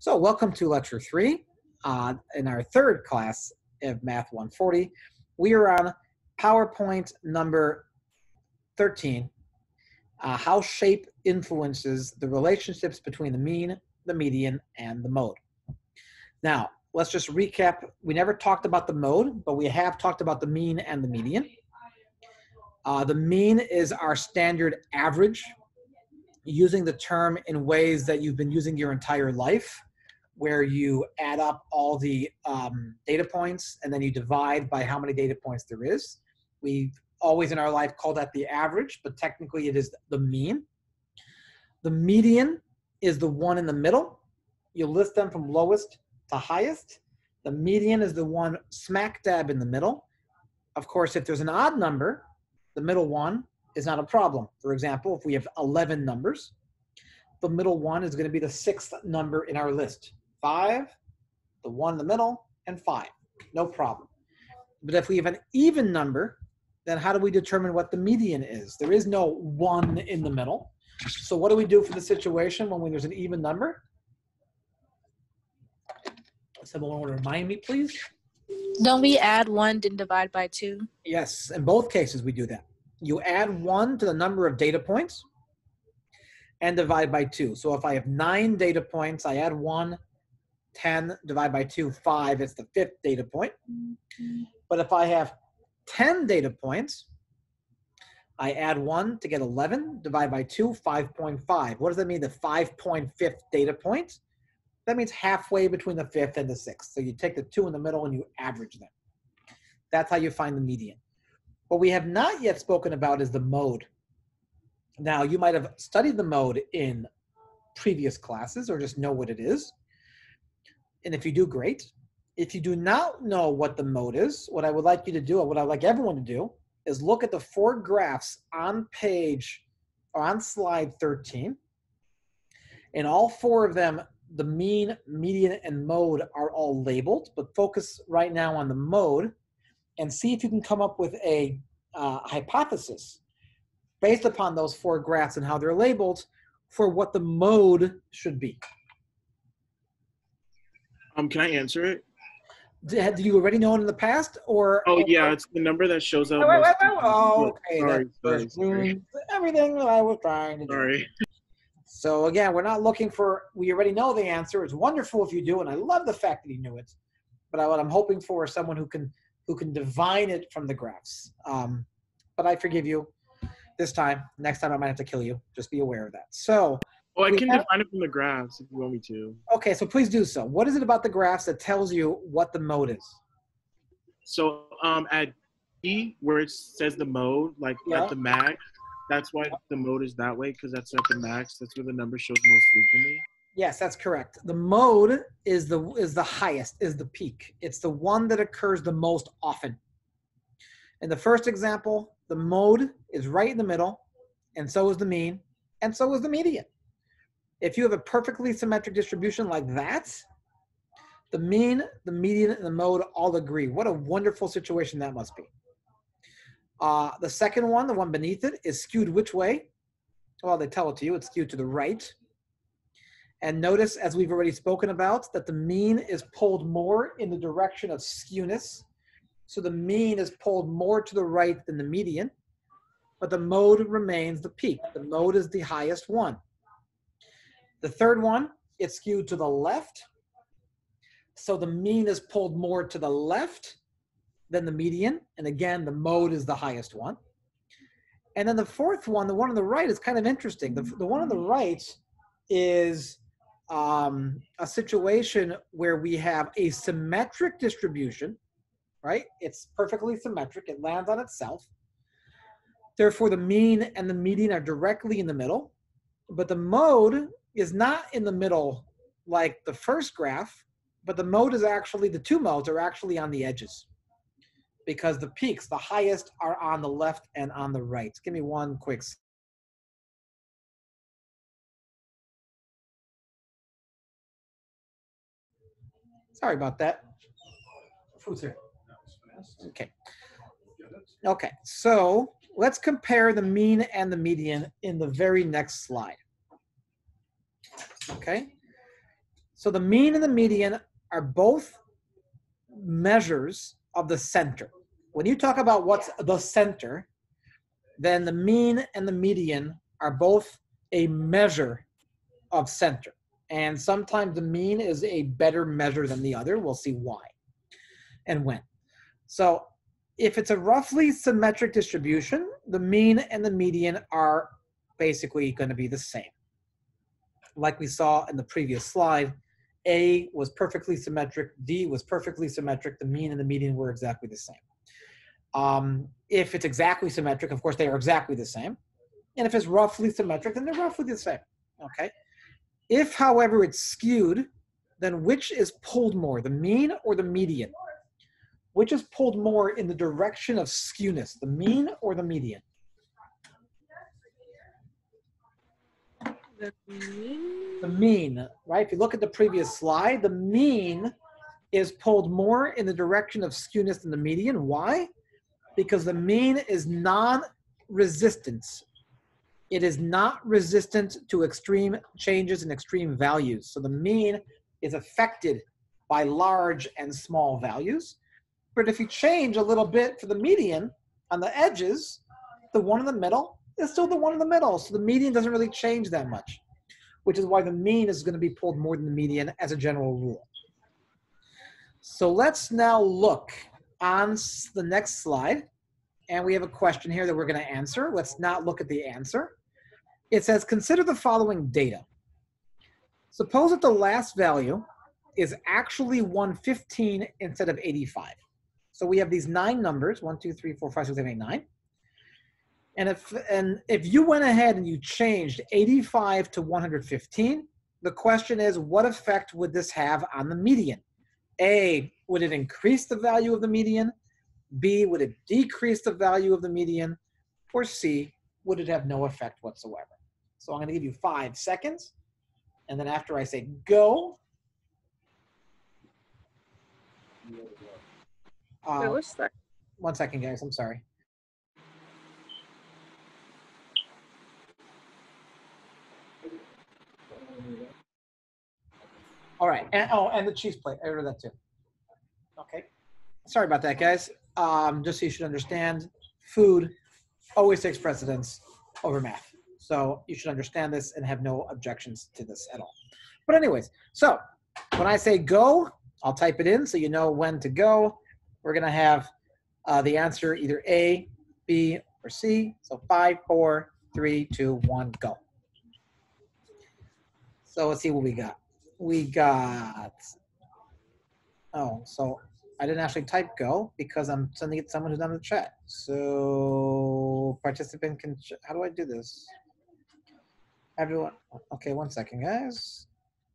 So welcome to lecture 3 in our third class of Math 140. We are on PowerPoint number 13, how shape influences the relationships between the mean, the median, and the mode. Now, let's just recap. We never talked about the mode, but we have talked about the mean and the median. The mean is our standard average, using the term in ways that you've been using your entire life, where you add up all the data points and then you divide by how many data points there is. We've always in our life called that the average, but technically it is the mean. The median is the one in the middle. You list them from lowest to highest. The median is the one smack dab in the middle. Of course, if there's an odd number, the middle one is not a problem. For example, if we have 11 numbers, the middle one is going to be the 6th number in our list. 5, the one in the middle, and 5. No problem. But if we have an even number, then how do we determine what the median is? There is no 1 in the middle. So what do we do for the situation when there's an even number? Someone want to remind me, please? Don't we add 1 and divide by 2? Yes, in both cases we do that. You add 1 to the number of data points and divide by 2. So if I have 9 data points, I add 1, 10, divide by 2, 5, it's the 5th data point. But if I have 10 data points, I add 1 to get 11, divide by 2, 5.5. What does that mean, the 5.5th data point? That means halfway between the 5th and the 6th. So you take the 2 in the middle and you average them. That's how you find the median. What we have not yet spoken about is the mode. Now, you might have studied the mode in previous classes or just know what it is. And if you do, great. If you do not know what the mode is, what I would like you to do, or what I would like everyone to do, is look at the 4 graphs on page, or on slide 13. And all 4 of them, the mean, median, and mode are all labeled, but focus right now on the mode and see if you can come up with a hypothesis based upon those 4 graphs and how they're labeled for what the mode should be. Can I answer it? Did you already know it in the past, or? Oh yeah, it's the number that shows up. Oh, okay. Sorry. Everything that I was trying to do. Sorry. So again, we're not looking for, we already know the answer. It's wonderful if you do, and I love the fact that you knew it. But what I'm hoping for is someone who can divine it from the graphs. But I forgive you this time. Next time I might have to kill you. Just be aware of that. So. Oh, I can define it from the graphs if you want me to. Okay, so please do so. What is it about the graphs that tells you what the mode is? So at D, where it says the mode, like at the max, that's why the mode is that way, because that's at the max. That's where the number shows most frequently. Yes, that's correct. The mode is the highest, is the peak. It's the one that occurs the most often. In the first example, the mode is right in the middle, and so is the mean, and so is the median. If you have a perfectly symmetric distribution like that, the mean, the median, and the mode all agree. What a wonderful situation that must be. The second one, the one beneath it, is skewed which way? Well, they tell it to you. It's skewed to the right. And notice, as we've already spoken about, that the mean is pulled more in the direction of skewness. So the mean is pulled more to the right than the median, but the mode remains the peak. The mode is the highest one. The third one, it's skewed to the left. So the mean is pulled more to the left than the median. And again, the mode is the highest one. And then the fourth one, the one on the right, is kind of interesting. The one on the right is a situation where we have a symmetric distribution, right? It's perfectly symmetric. It lands on itself. Therefore, the mean and the median are directly in the middle. But the mode is not in the middle like the first graph, but the mode is actually, the 2 modes are actually on the edges because the peaks, the highest, are on the left and on the right. Give me one quick. Sorry about that. Food's here. Okay. Okay, so let's compare the mean and the median in the very next slide. Okay, So the mean and the median are both measures of the center. When you talk about what's the center, then the mean and the median are both a measure of center. And sometimes the mean is a better measure than the other. We'll see why and when. So if it's a roughly symmetric distribution, the mean and the median are basically going to be the same. Like we saw in the previous slide, A was perfectly symmetric, D was perfectly symmetric, the mean and the median were exactly the same. If it's exactly symmetric, of course, they are exactly the same. And if it's roughly symmetric, then they're roughly the same, okay? If, however, it's skewed, then which is pulled more, the mean or the median? Which is pulled more in the direction of skewness, the mean or the median? The mean? The mean, right? If you look at the previous slide, the mean is pulled more in the direction of skewness than the median. Why? Because the mean is non-resistant. It is not resistant to extreme changes in extreme values. So the mean is affected by large and small values. But if you change a little bit for the median on the edges, the one in the middle is still the one in the middle. So the median doesn't really change that much, which is why the mean is going to be pulled more than the median as a general rule. So let's now look on the next slide. And we have a question here that we're going to answer. Let's not look at the answer. It says, consider the following data. Suppose that the last value is actually 115 instead of 85. So we have these 9 numbers, 1, 2, 3, 4, 5, 6, 7, 8, 9. And if you went ahead and you changed 85 to 115, the question is, what effect would this have on the median? A, would it increase the value of the median? B, would it decrease the value of the median? Or C, would it have no effect whatsoever? So I'm going to give you 5 seconds. And then after I say go, Wait, what's that? 1 second, guys. I'm sorry. All right. And the cheese plate. I ordered that too. Okay. Sorry about that, guys. Just so you should understand, food always takes precedence over math. So you should understand this and have no objections to this at all. But anyways, so when I say go, I'll type it in so you know when to go. We're going to have the answer either A, B, or C. So 5, 4, 3, 2, 1, go. So let's see what we got. We got, oh, so I didn't actually type go because I'm sending it to someone who's not in the chat. So participant can, how do I do this? Everyone, okay, 1 second, guys.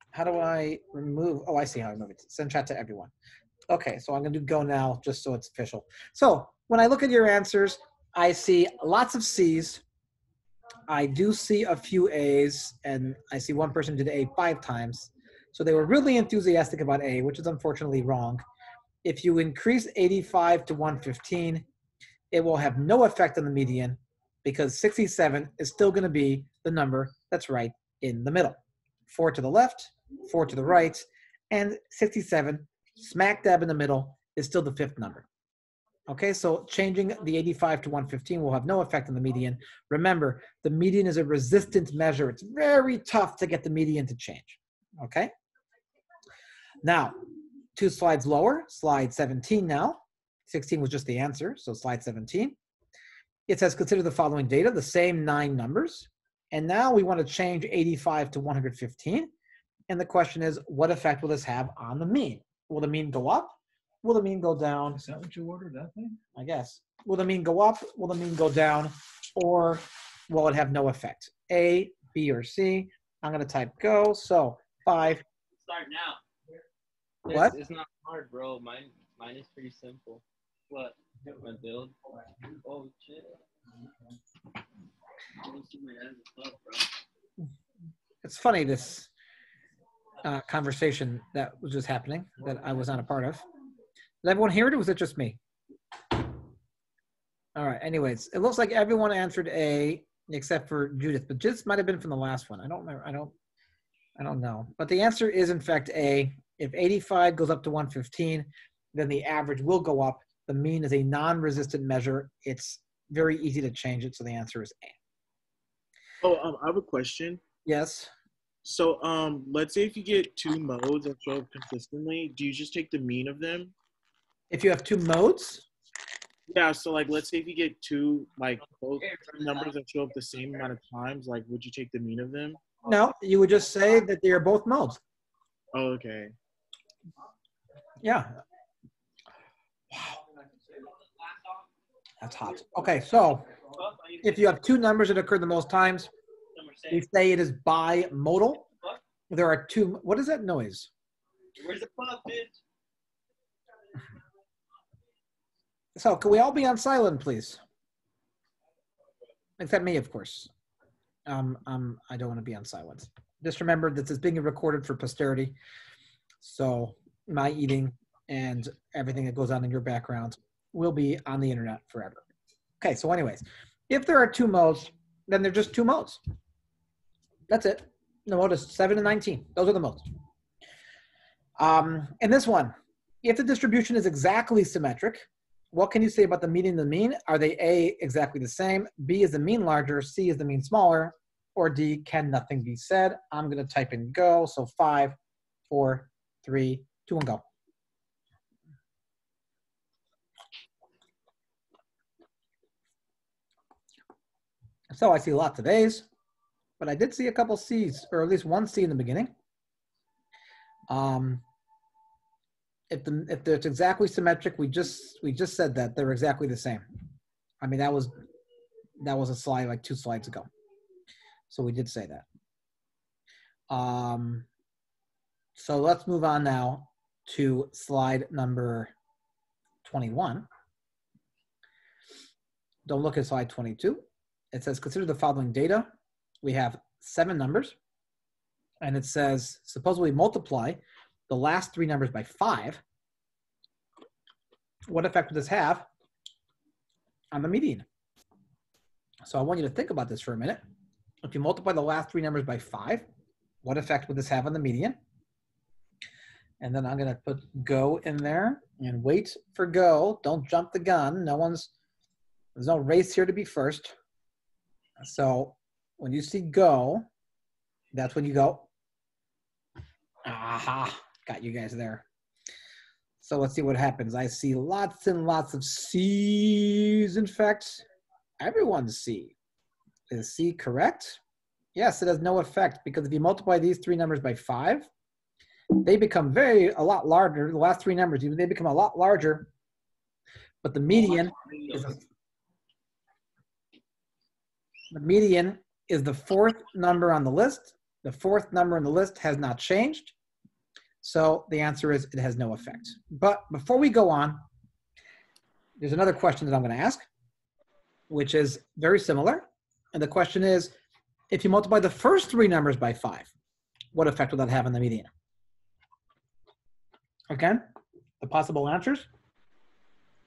How do I remove, oh, I see how I remove it. Send chat to everyone. Okay, so I'm gonna do go now just so it's official. So when I look at your answers, I see lots of C's. I do see a few A's, and I see one person did A 5 times. So they were really enthusiastic about A, which is unfortunately wrong. If you increase 85 to 115, it will have no effect on the median because 67 is still going to be the number that's right in the middle. 4 to the left, 4 to the right, and 67, smack dab in the middle, is still the 5th number. Okay, so changing the 85 to 115 will have no effect on the median. Remember, the median is a resistant measure. It's very tough to get the median to change. Okay? Now, 2 slides lower, slide 17 now. 16 was just the answer, so slide 17. It says consider the following data, the same 9 numbers. And now we want to change 85 to 115. And the question is, what effect will this have on the mean? Will the mean go up? Will the mean go down? Is that what you ordered, that thing? I guess. Will the mean go up? Will the mean go down? Or will it have no effect? A, B, or C? I'm going to type go. So 5. Start now. What? It's not hard, bro. Mine is pretty simple. What? My build? Oh, shit. It's funny, this conversation that was just happening that I was not a part of. Did everyone hear it, or was it just me? All right, anyways, it looks like everyone answered A except for Judith, but Judith might have been from the last one. I don't remember. I don't know. But the answer is, in fact, A. If 85 goes up to 115, then the average will go up. The mean is a non-resistant measure. It's very easy to change it, so the answer is A. Oh, I have a question. Yes. So, let's say if you get two modes that show up consistently, do you just take the mean of them? If you have two modes, Yeah, so like, let's say if you get two, like, both numbers that show up the same amount of times, like, would you take the mean of them? no, you would just say that they are both modes. Oh, okay. Yeah. Wow. That's hot. Okay, so if you have two numbers that occur the most times, we say it is bimodal. There are two. What is that noise? Where's the puppet? So can we all be on silent, please? Except me, of course. I don't want to be on silent. Just remember that this is being recorded for posterity. So my eating and everything that goes on in your background will be on the internet forever. Okay, so anyways, if there are two modes, then they're just two modes. That's it. The mode is 7 and 19. Those are the modes. And this one, if the distribution is exactly symmetric, what can you say about the median and the mean? Are they A, exactly the same, B, is the mean larger, C, is the mean smaller, or D, can nothing be said? I'm going to type in go. So 5, 4, 3, 2, and go. So I see lots of A's, but I did see a couple C's, or at least one C in the beginning. If it's exactly symmetric, we just said that they're exactly the same. I mean, that was a slide like 2 slides ago. So we did say that. So let's move on now to slide number 21. Don't look at slide 22. It says, consider the following data. We have 7 numbers. And it says, suppose we multiply the last 3 numbers by 5. What effect would this have on the median? So I want you to think about this for a minute. If you multiply the last 3 numbers by 5, what effect would this have on the median? And then I'm going to put go in there and wait for go. Don't jump the gun. There's no race here to be first. So when you see go, that's when you go. Aha, got you guys there. So let's see what happens. I see lots and lots of C's. In fact, everyone's C. Is C correct? Yes, it has no effect because if you multiply these 3 numbers by 5, they become a lot larger. The last 3 numbers, they become a lot larger, but the median is the 4th number on the list. The 4th number on the list has not changed. So the answer is it has no effect. But before we go on, there's another question that I'm going to ask, which is very similar. And the question is, if you multiply the first 3 numbers by 5, what effect will that have on the median? Okay, the possible answers.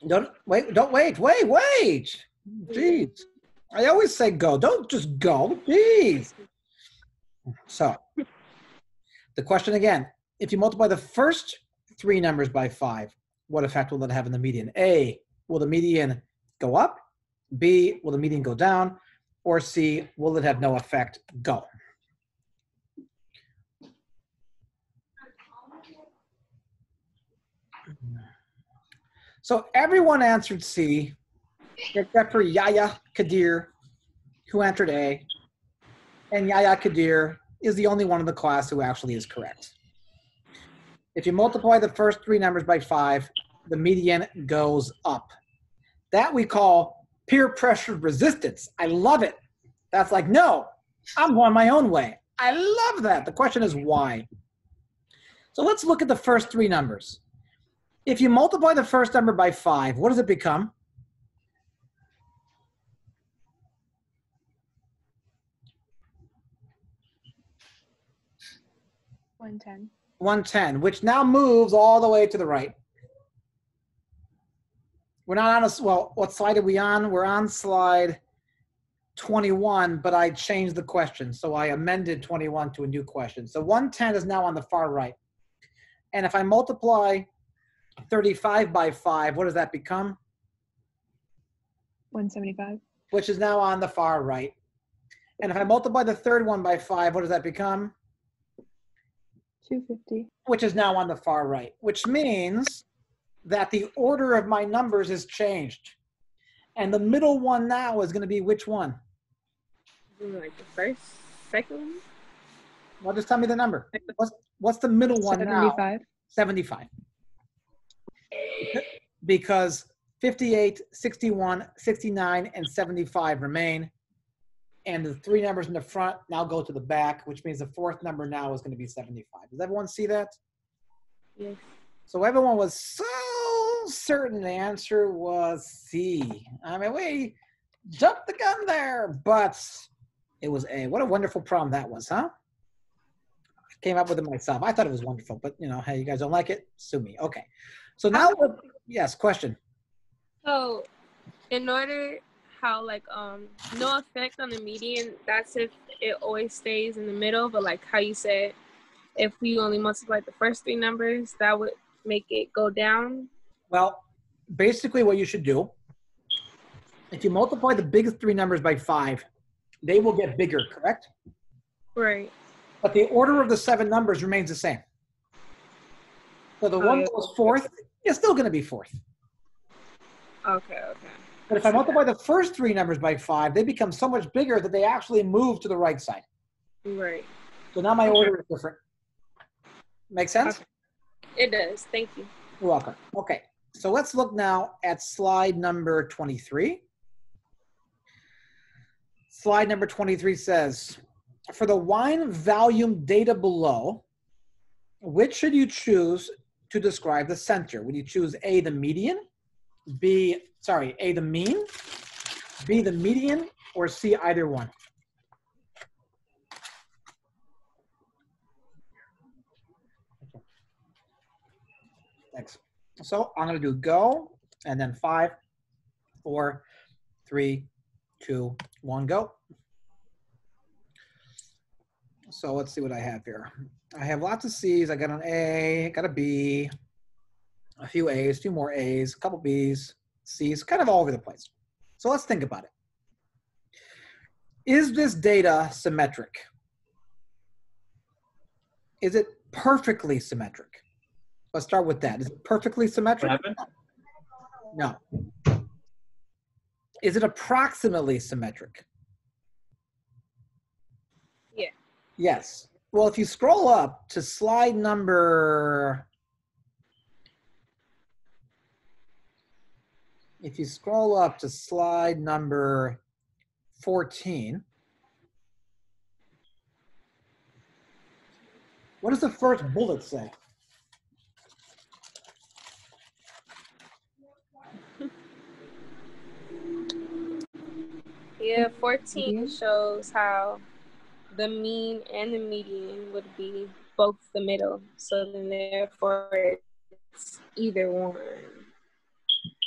Don't wait. Jeez. I always say go. Don't just go. Jeez. So the question again, if you multiply the first 3 numbers by 5, what effect will that have on the median? A, will the median go up? B, will the median go down? Or C, will it have no effect? Go. So everyone answered C, except for Yahya Kadir, who answered A. And Yahya Kadir is the only one in the class who actually is correct. If you multiply the first 3 numbers by 5, the median goes up. That we call peer pressure resistance. I love it. That's like, no, I'm going my own way. I love that. The question is why? So let's look at the first 3 numbers. If you multiply the first number by 5, what does it become? $110. 110, which now moves all the way to the right. We're not on well, what slide are we on? We're on slide 21, but I changed the question. So I amended 21 to a new question. So 110 is now on the far right. And if I multiply 35 by 5, what does that become? 175. Which is now on the far right. And if I multiply the third one by 5, what does that become? 250. Which is now on the far right, which means that the order of my numbers is changed. And the middle one now is going to be which one? Like the first, second one? Well, just tell me the number. What's the middle one now? 75. 75. Because 58, 61, 69, and 75 remain. And the three numbers in the front now go to the back, which means the fourth number now is going to be 75. Does everyone see that? Yes. So everyone was so certain the answer was C. I mean, we jumped the gun there, but it was A. What a wonderful problem that was, huh? I came up with it myself. I thought it was wonderful, but you know, hey, you guys don't like it? Sue me. Okay. So now, yes, question. So, in order, how like no effect on the median, that's if it always stays in the middle, but like how you said, if we only multiply the first three numbers, that would make it go down. Well, basically what you should do, if you multiply the biggest three numbers by 5, they will get bigger, correct? Right. But the order of the 7 numbers remains the same. So the one that was fourth is still going to be fourth. Okay. But if I multiply the first 3 numbers by 5, they become so much bigger that they actually move to the right side. Right. So now my order is different. Make sense? Okay. It does. Thank you. You're welcome. Okay. So let's look now at slide number 23. Slide number 23 says, for the wine volume data below, which should you choose to describe the center? Would you choose A, the median, A, the mean, B, the median, or C, either one? Thanks. So I'm going to do go, and then 5, 4, 3, 2, 1, go. So let's see what I have here. I have lots of C's. I got an A, got a B, a few A's, a few more A's, a couple B's, C's, kind of all over the place. So let's think about it. Is this data symmetric? Is it perfectly symmetric? Let's start with that. Is it perfectly symmetric? No. Is it approximately symmetric? Yeah. Yes. Well, if you scroll up to slide number, if you scroll up to slide number 14, what does the first bullet say? Yeah, 14 shows how the mean and the median would be both the middle. So then therefore it's either one.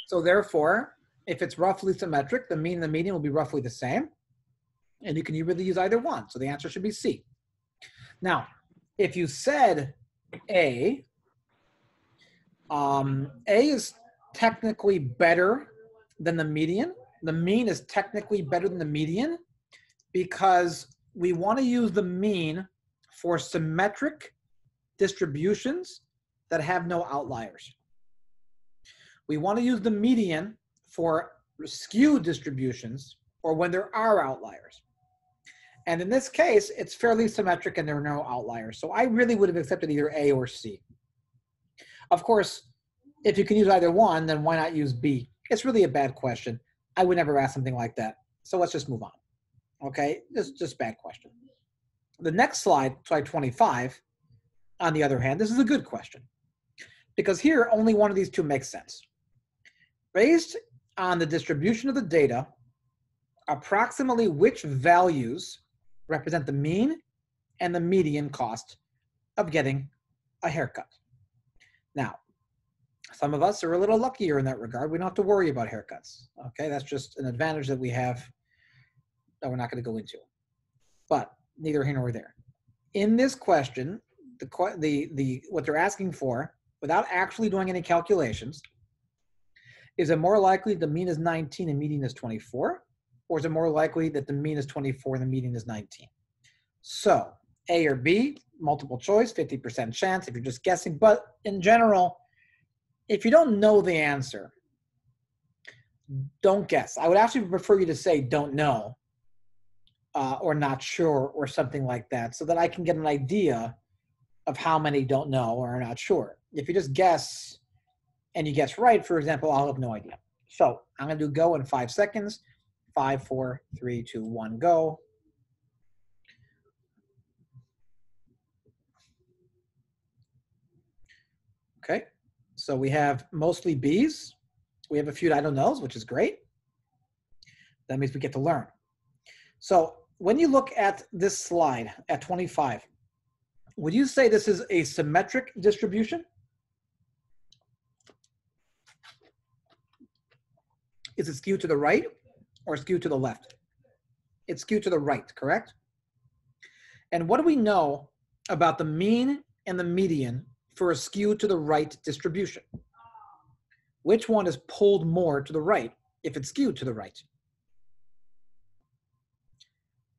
So therefore, if it's roughly symmetric, the mean and the median will be roughly the same. And you can really use either one. So the answer should be C. Now, if you said A, A is technically better than the median. The mean is technically better than the median because we want to use the mean for symmetric distributions that have no outliers. We want to use the median for skewed distributions or when there are outliers. And in this case, it's fairly symmetric and there are no outliers. So I really would have accepted either A or C. Of course, if you can use either one, then why not use B? It's really a bad question. I would never ask something like that. So let's just move on. Okay, just bad question. The next slide, slide 25, on the other hand, this is a good question. Because here, only one of these two makes sense. Based on the distribution of the data, approximately which values represent the mean and the median cost of getting a haircut? Now, some of us are a little luckier in that regard. We don't have to worry about haircuts. Okay, that's just an advantage that we have that we're not going to go into. But neither here nor there. In this question, what they're asking for, without actually doing any calculations, is it more likely the mean is 19 and median is 24? Or is it more likely that the mean is 24 and the median is 19? So A or B, multiple choice, 50% chance if you're just guessing. But in general, if you don't know the answer, don't guess. I would actually prefer you to say don't know or not sure or something like that, so that I can get an idea of how many don't know or are not sure. If you just guess and you guess right, for example, I'll have no idea. So I'm going to do go in 5 seconds. 5, 4, 3, 2, 1, go. Okay, so we have mostly B's. We have a few I don't knows, which is great. That means we get to learn. So when you look at this slide at 25, would you say this is a symmetric distribution? Is it skewed to the right or skewed to the left? It's skewed to the right, correct? And what do we know about the mean and the median for a skew to the right distribution? Which one is pulled more to the right if it's skewed to the right?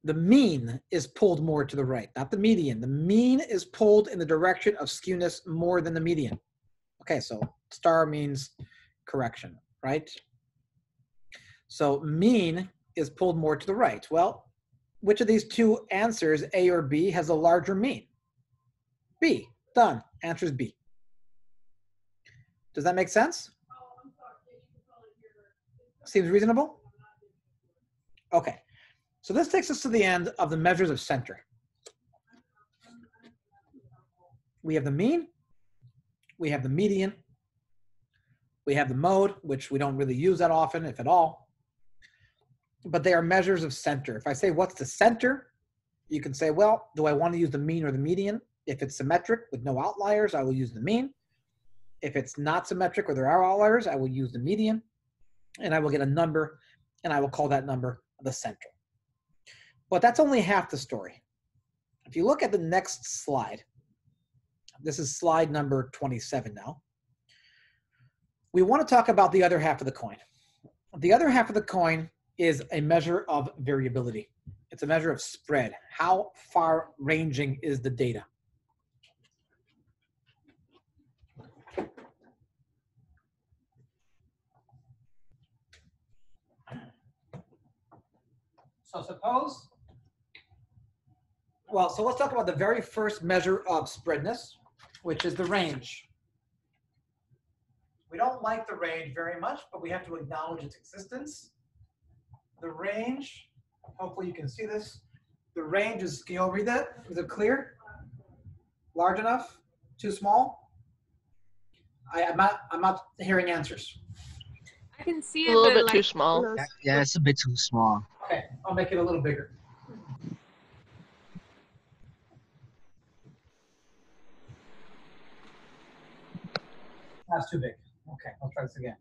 The mean is pulled more to the right, not the median. The mean is pulled in the direction of skewness more than the median. Okay, so star means correction, right? So mean is pulled more to the right. Well, which of these two answers, A or B, has a larger mean? B. Done. Answer is B. Does that make sense? Seems reasonable? Okay. So this takes us to the end of the measures of center. We have the mean, we have the median, we have the mode, which we don't really use that often, if at all, but they are measures of center. If I say, what's the center? You can say, well, do I want to use the mean or the median? If it's symmetric with no outliers, I will use the mean. If it's not symmetric or there are outliers, I will use the median, and I will get a number, and I will call that number the center. But that's only half the story. If you look at the next slide, this is slide number 27 now. We want to talk about the other half of the coin. The other half of the coin is a measure of variability. It's a measure of spread. How far ranging is the data? So suppose, well, so let's talk about the very first measure of spreadness, which is the range. We don't like the range very much, but we have to acknowledge its existence. The range, hopefully you can see this. The range is, can you all read that? Is it clear? Large enough? Too small? I'm not hearing answers. I can see A it, little but bit like, too small. Yeah, it's a bit too small. Okay, I'll make it a little bigger. That's too big. Okay, I'll try this again.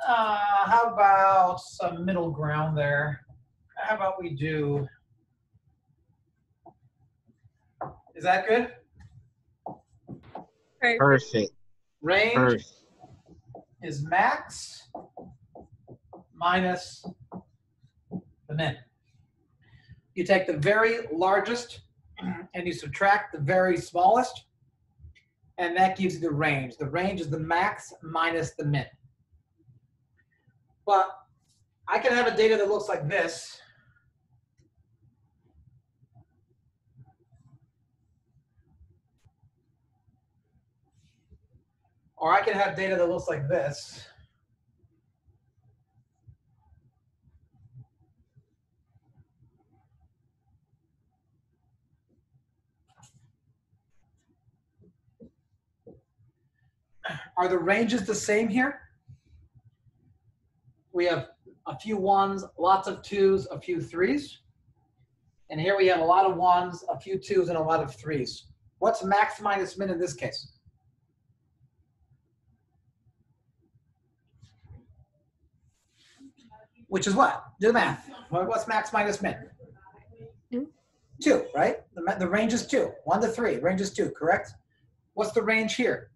How about some middle ground there? How about we do, is that good? Perfect. Range Perfect. is max minus the min. You take the very largest and you subtract the very smallest, and that gives you the range. The range is the max minus the min. But I can have a data that looks like this. Or I can have data that looks like this. Are the ranges the same here? We have a few ones, lots of twos, a few threes. And here we have a lot of ones, a few twos, and a lot of threes. What's max minus min in this case? which is what? Do the math. What's max minus min? 2. 2, right? The range is 2. 1 to 3. Range is 2, correct? What's the range here?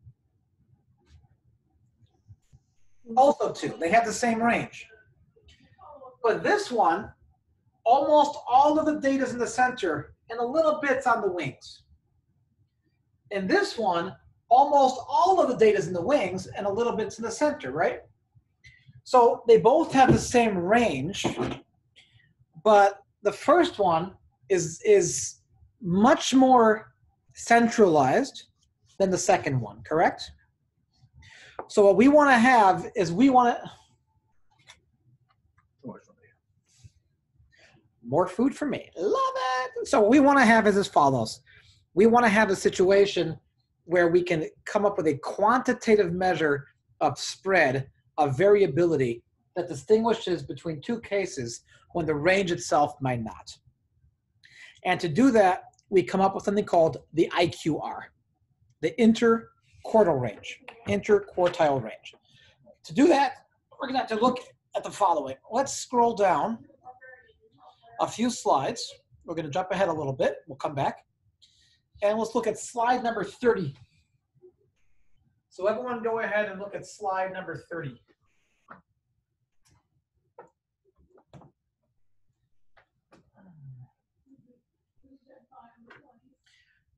Also 2. They have the same range. But this one, almost all of the data is in the center and a little bit's on the wings. In this one, almost all of the data is in the wings and a little bit's in the center, right? So they both have the same range, but the first one is much more centralized than the second one, correct? So what we want to have is we want to... More food for me. Love it. So what we want to have is as follows. We want to have a situation where we can come up with a quantitative measure of spread, of variability, that distinguishes between two cases when the range itself might not. And to do that, we come up with something called the IQR, the interquartile range, interquartile range. To do that, we're going to have to look at the following. Let's scroll down a few slides. We're going to jump ahead a little bit. We'll come back. And let's look at slide number 30. So everyone go ahead and look at slide number 30.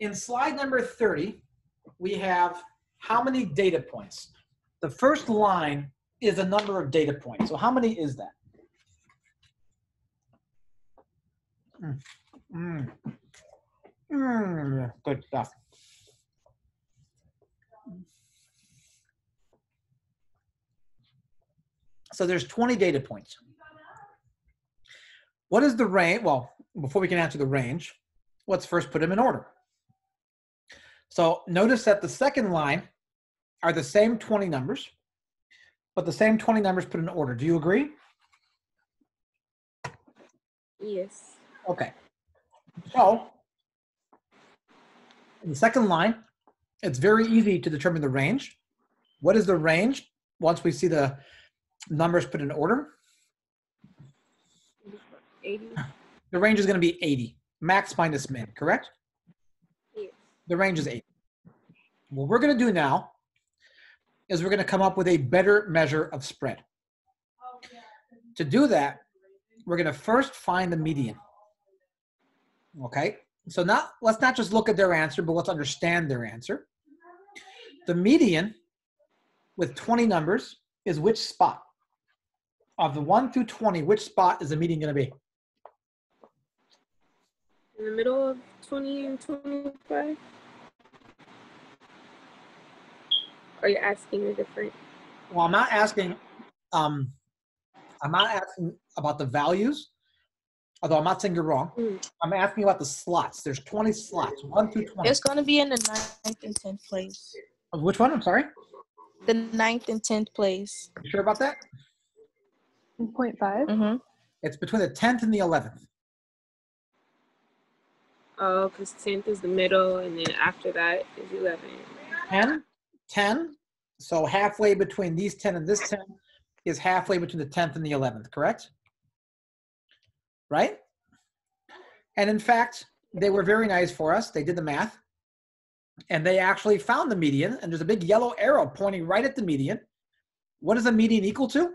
In slide number 30, we have how many data points? The first line is the number of data points. So how many is that? Good stuff. So there's 20 data points. What is the range? Well, before we can answer the range, let's first put them in order. So notice that the second line are the same 20 numbers, but the same 20 numbers put in order. Do you agree? Yes. Okay. So in the second line, it's very easy to determine the range. What is the range once we see the numbers put in order? 80. The range is going to be 80, max minus min, correct? Yes. The range is 80. What we're going to do now is we're going to come up with a better measure of spread. To do that, we're going to first find the median. Okay? So let's not just look at their answer, but let's understand their answer. The median with 20 numbers is which spot? Of the 1 through 20, which spot is the median going to be? In the middle of 20 and 25? Are you asking a different? Well, I'm not asking about the values, although I'm not saying you're wrong. I'm asking about the slots. There's 20 slots, 1 through 20. It's going to be in the 9th and 10th place. Which one? I'm sorry? The 9th and 10th place. You sure about that? 0.5? Mm-hmm. It's between the 10th and the 11th. Oh, because 10th is the middle, and then after that is 11. 10. So halfway between these 10 and this 10 is halfway between the 10th and the 11th, correct? Right? And in fact, they were very nice for us. They did the math. And they actually found the median. And there's a big yellow arrow pointing right at the median. What is the median equal to?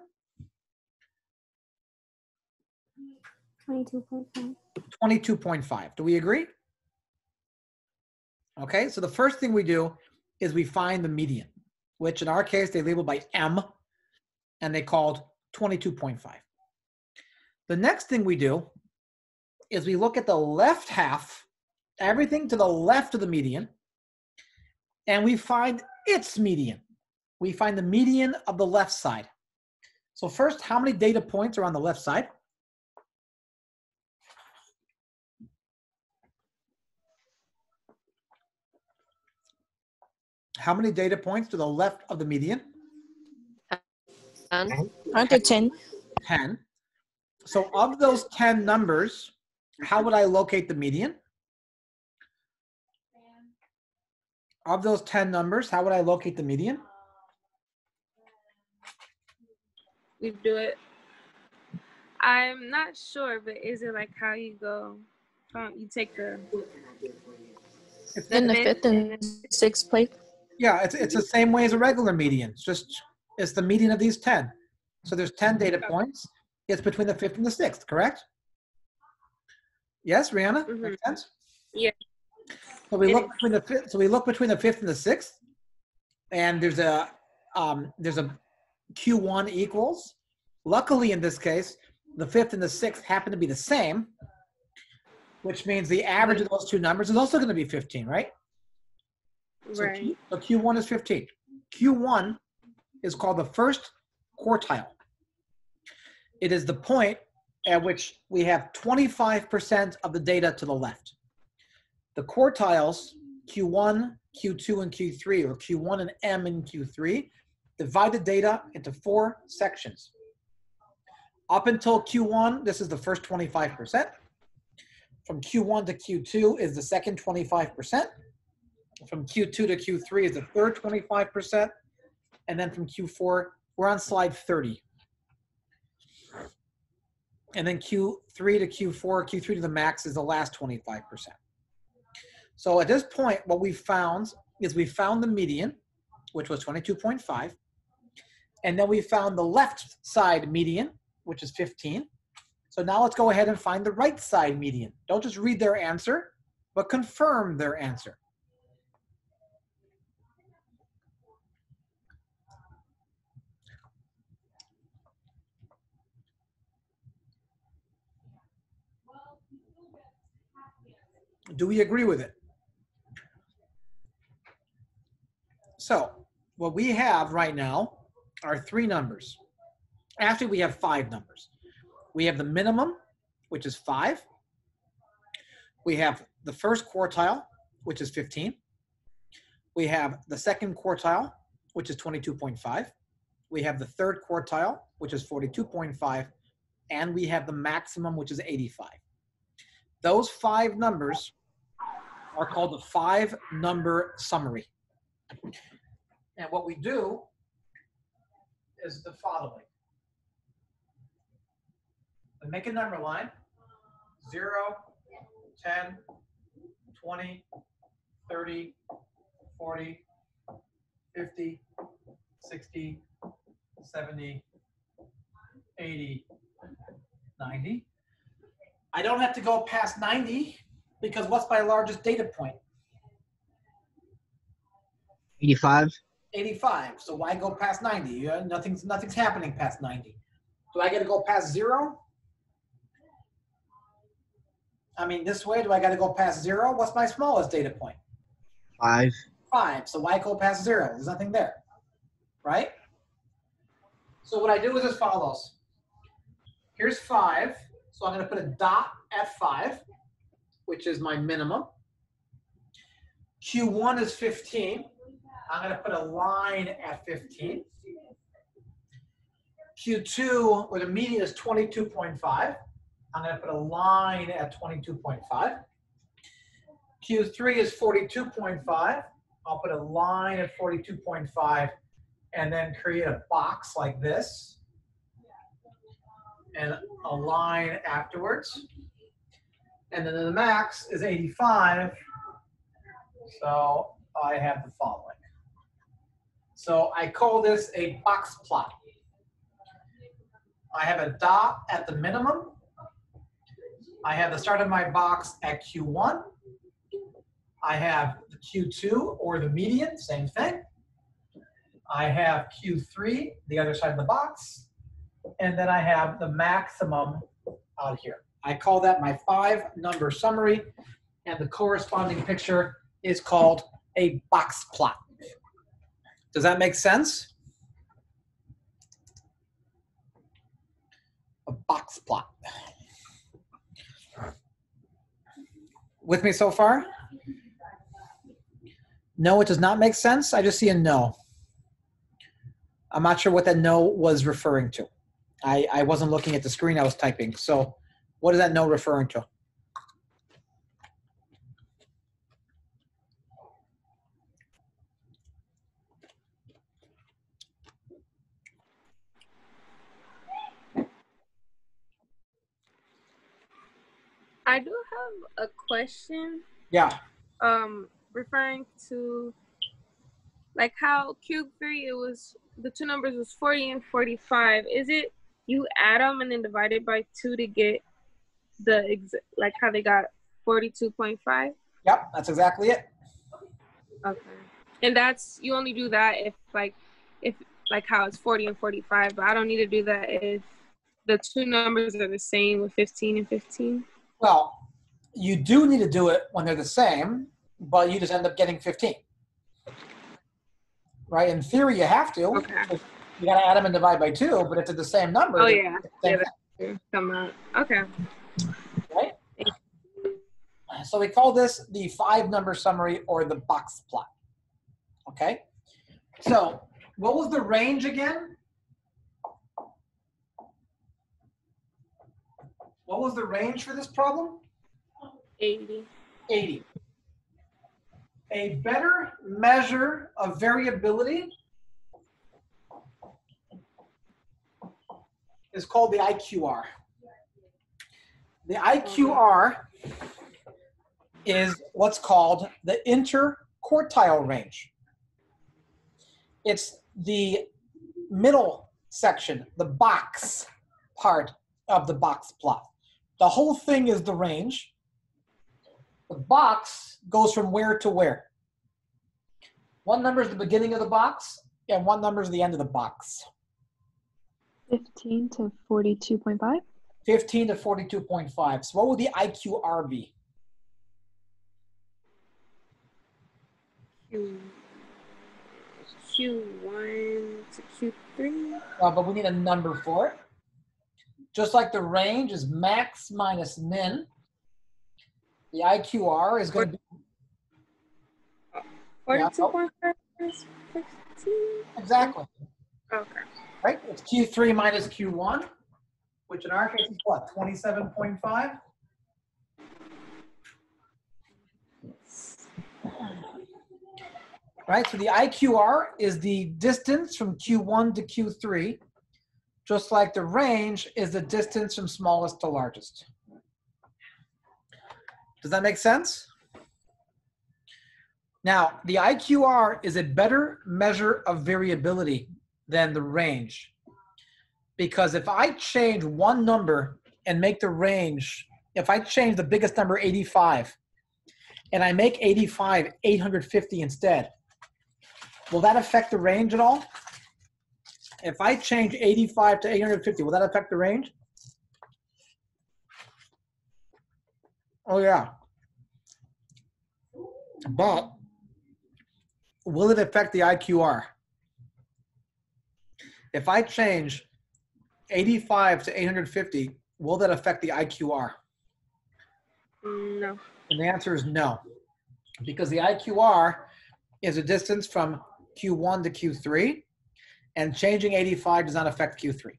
22.5. 22.5. Do we agree? Okay, so the first thing we do is we find the median, which in our case they labeled by M, and they called 22.5. The next thing we do is we look at the left half, everything to the left of the median, and we find its median. We find the median of the left side. So first, how many data points are on the left side? How many data points to the left of the median? 10. 10. 10. So of those 10 numbers, how would I locate the median? Of those 10 numbers, how would I locate the median? We do it I'm not sure, but is it like how you go? You take the In the fifth fifth and sixth place. Yeah, it's the same way as a regular median. It's the median of these 10. So there's 10 data points. It's between the fifth and the sixth, correct? Yes, Rihanna? Mhm. Makes sense? Yeah. So we It look is. between the fifth, so we look between the fifth and the sixth, and there's a Q1 equals. Luckily, in this case, the fifth and the sixth happen to be the same, which means the average of those two numbers is also going to be 15, right? Right. So Q1 is 15. Q1 is called the first quartile. It is the point at which we have 25% of the data to the left. The quartiles, Q1, Q2, and Q3, or Q1 and M and Q3, divide the data into 4 sections. Up until Q1, this is the first 25%. From Q1 to Q2 is the second 25%. From Q2 to Q3 is the third 25%. And then from Q4, we're on slide 30. And then Q3 to Q4, Q3 to the max is the last 25%. So at this point, what we found is we found the median, which was 22.5. And then we found the left side median, which is 15. So now let's go ahead and find the right side median. Don't just read their answer, but confirm their answer. Do we agree with it? So what we have right now are 3 numbers. Actually, we have 5 numbers. We have the minimum, which is 5. We have the first quartile, which is 15. We have the second quartile, which is 22.5. We have the third quartile, which is 42.5. And we have the maximum, which is 85. Those 5 numbers are called the 5-number summary. And what we do is the following. We make a number line, 0, 10, 20, 30, 40, 50, 60, 70, 80, 90. I don't have to go past 90 because what's my largest data point? 85. 85. So why go past 90? Nothing's happening past 90. Do I got to go past 0? I mean, this way, do I got to go past 0? What's my smallest data point? 5. 5. So why go past 0? There's nothing there, right? So what I do is as follows. Here's 5. So I'm going to put a dot at 5, which is my minimum. Q1 is 15. I'm going to put a line at 15. Q2, where the median is 22.5. I'm going to put a line at 22.5. Q3 is 42.5. I'll put a line at 42.5 and then create a box like this and a line afterwards. And then the max is 85. So I have the following. So I call this a box plot. I have a dot at the minimum. I have the start of my box at Q1. I have the Q2 or the median, same thing. I have Q3, the other side of the box. And then I have the maximum out here. I call that my 5-number summary. And the corresponding picture is called a box plot. Does that make sense? A box plot. With me so far? No, it does not make sense. I just see a no. I'm not sure what that no was referring to. I wasn't looking at the screen I was typing. So what is that no referring to? I do have a question. Yeah. Referring to like how cube 3, it was the two numbers was 40 and 45. Is it you add them and then divide it by 2 to get the like how they got 42.5? Yep, that's exactly it. Okay. And that's, you only do that if how it's 40 and 45, but I don't need to do that if the two numbers are the same with 15 and 15. Well, you do need to do it when they're the same, but you just end up getting 15. Right? In theory, you have to. Okay. You got to add them and divide by 2, but if they're the same number. Oh, yeah. Yeah, that's true. Come out. Okay. Right? So we call this the 5-number summary or the box plot. Okay? So what was the range again? What was the range for this problem? 80. 80. A better measure of variability is called the IQR. The IQR is what's called the interquartile range. It's the middle section, the box part of the box plot. The whole thing is the range. The box goes from where to where? One number is the beginning of the box, and one number is the end of the box. 15 to 42.5. 15 to 42.5. So what would the IQR be? Q1 to Q3. But we need a number for it. Just like the range is max minus min, the IQR is going to be 42.5 is 15. exactly. Okay. Right? It's Q3 minus Q1, which in our case is what? 27.5. Right? So the IQR is the distance from Q1 to Q3, just like the range is the distance from smallest to largest. Does that make sense? Now, the IQR is a better measure of variability than the range. Because if I change one number and make the range, if I change the biggest number 85, and I make 85 850 instead, will that affect the range at all? If I change 85 to 850, will that affect the range? Oh yeah. But will it affect the IQR? If I change 85 to 850, will that affect the IQR? No. And the answer is no. Because the IQR is a distance from Q1 to Q3, and changing 85 does not affect Q3.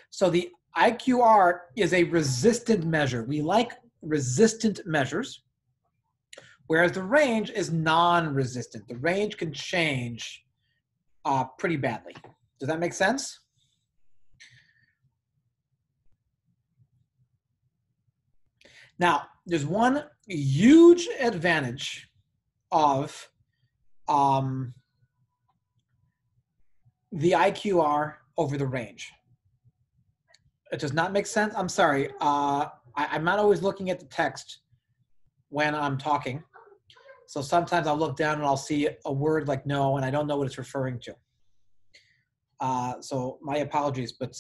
So the IQR is a resistant measure. We like resistant measures, whereas the range is non-resistant. The range can change pretty badly. Does that make sense? Now, there's one huge advantage of the IQR over the range. It does not make sense. I'm sorry. I'm not always looking at the text when I'm talking. So sometimes I'll look down and I'll see a word like no, and I don't know what it's referring to. So my apologies, but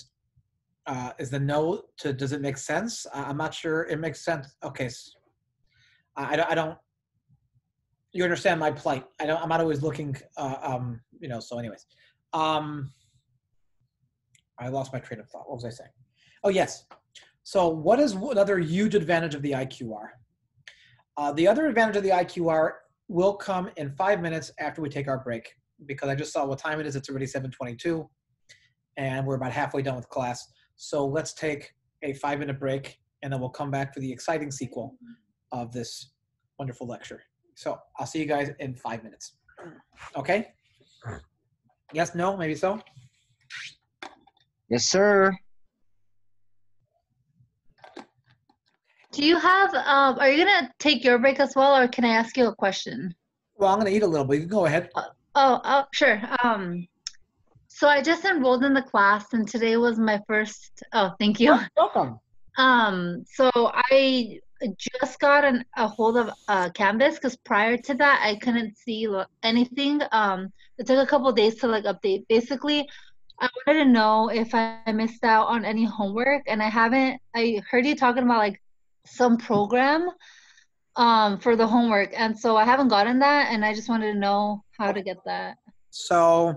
is the no to, does it make sense? I'm not sure it makes sense. Okay. So I don't, you understand my plight. I'm not always looking, you know, so anyways. I lost my train of thought. What was I saying? Oh, yes. So what is another huge advantage of the IQR? The other advantage of the IQR will come in 5 minutes after we take our break, because I just saw what time it is. It's already 7:22, and we're about halfway done with class. So let's take a 5-minute break, and then we'll come back for the exciting sequel of this wonderful lecture. So I'll see you guys in 5 minutes. Okay? Yes, no, maybe so? Yes, sir. Do you have, are you going to take your break as well, or can I ask you a question? Well, I'm going to eat a little bit. You can go ahead. Sure. So I just enrolled in the class, and today was my first, thank you. Welcome. So I just got a hold of Canvas, because prior to that, I couldn't see anything. It took a couple days to like update. Basically, I wanted to know if I missed out on any homework, and I heard you talking about like some program for the homework, and so I haven't gotten that, and I just wanted to know how to get that. So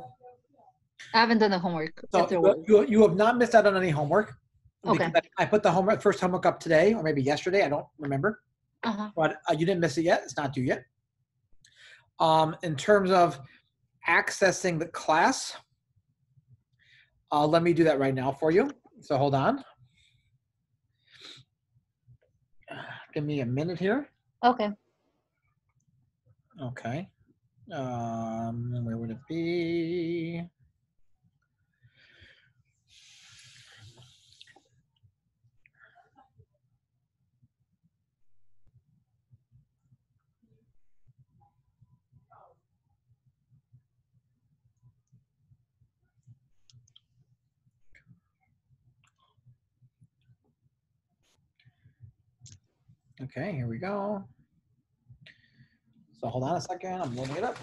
I haven't done the homework. if there was. you have not missed out on any homework. Okay. Because I put the first homework up today, or maybe yesterday. I don't remember. But you didn't miss it yet. It's not due yet. In terms of accessing the class, let me do that right now for you. So hold on. Give me a minute here. Okay. Okay. Where would it be? Okay, here we go. So hold on a second. I'm loading it up.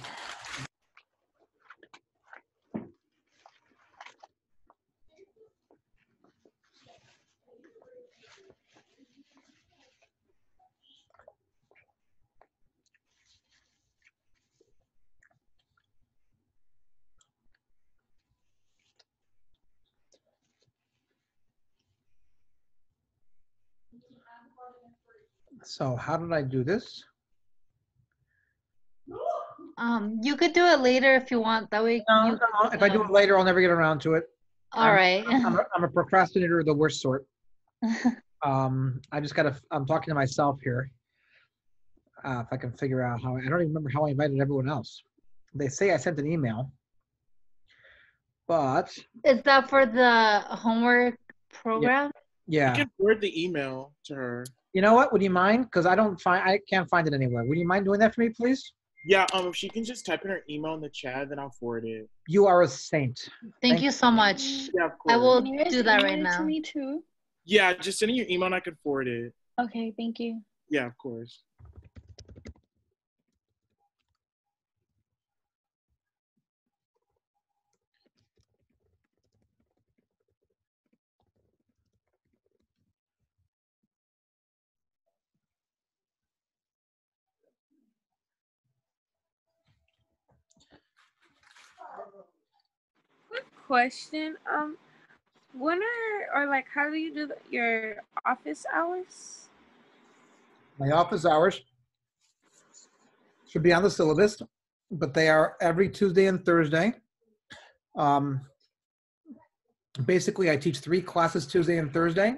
So how did I do this? You could do it later if you want. That way No, if I do it later, I'll never get around to it. All right. I'm a procrastinator of the worst sort. I'm talking to myself here. If I can figure out how, I don't even remember how I invited everyone else. They say I sent an email, but. Is that for the homework program? Yeah. You can forward the email to her. You know what? Would you mind? Because I can't find it anywhere. Would you mind doing that for me, please? Yeah, if she can just type in her email in the chat, then I'll forward it. You are a saint. Thank you so much. Yeah, of course. I will do that right now. To me too. Yeah, just send in your email and I can forward it. Okay, thank you. Yeah, of course. Quick question. When or like, how do you do your office hours? My office hours should be on the syllabus, but they are every Tuesday and Thursday. Basically, I teach 3 classes Tuesday and Thursday.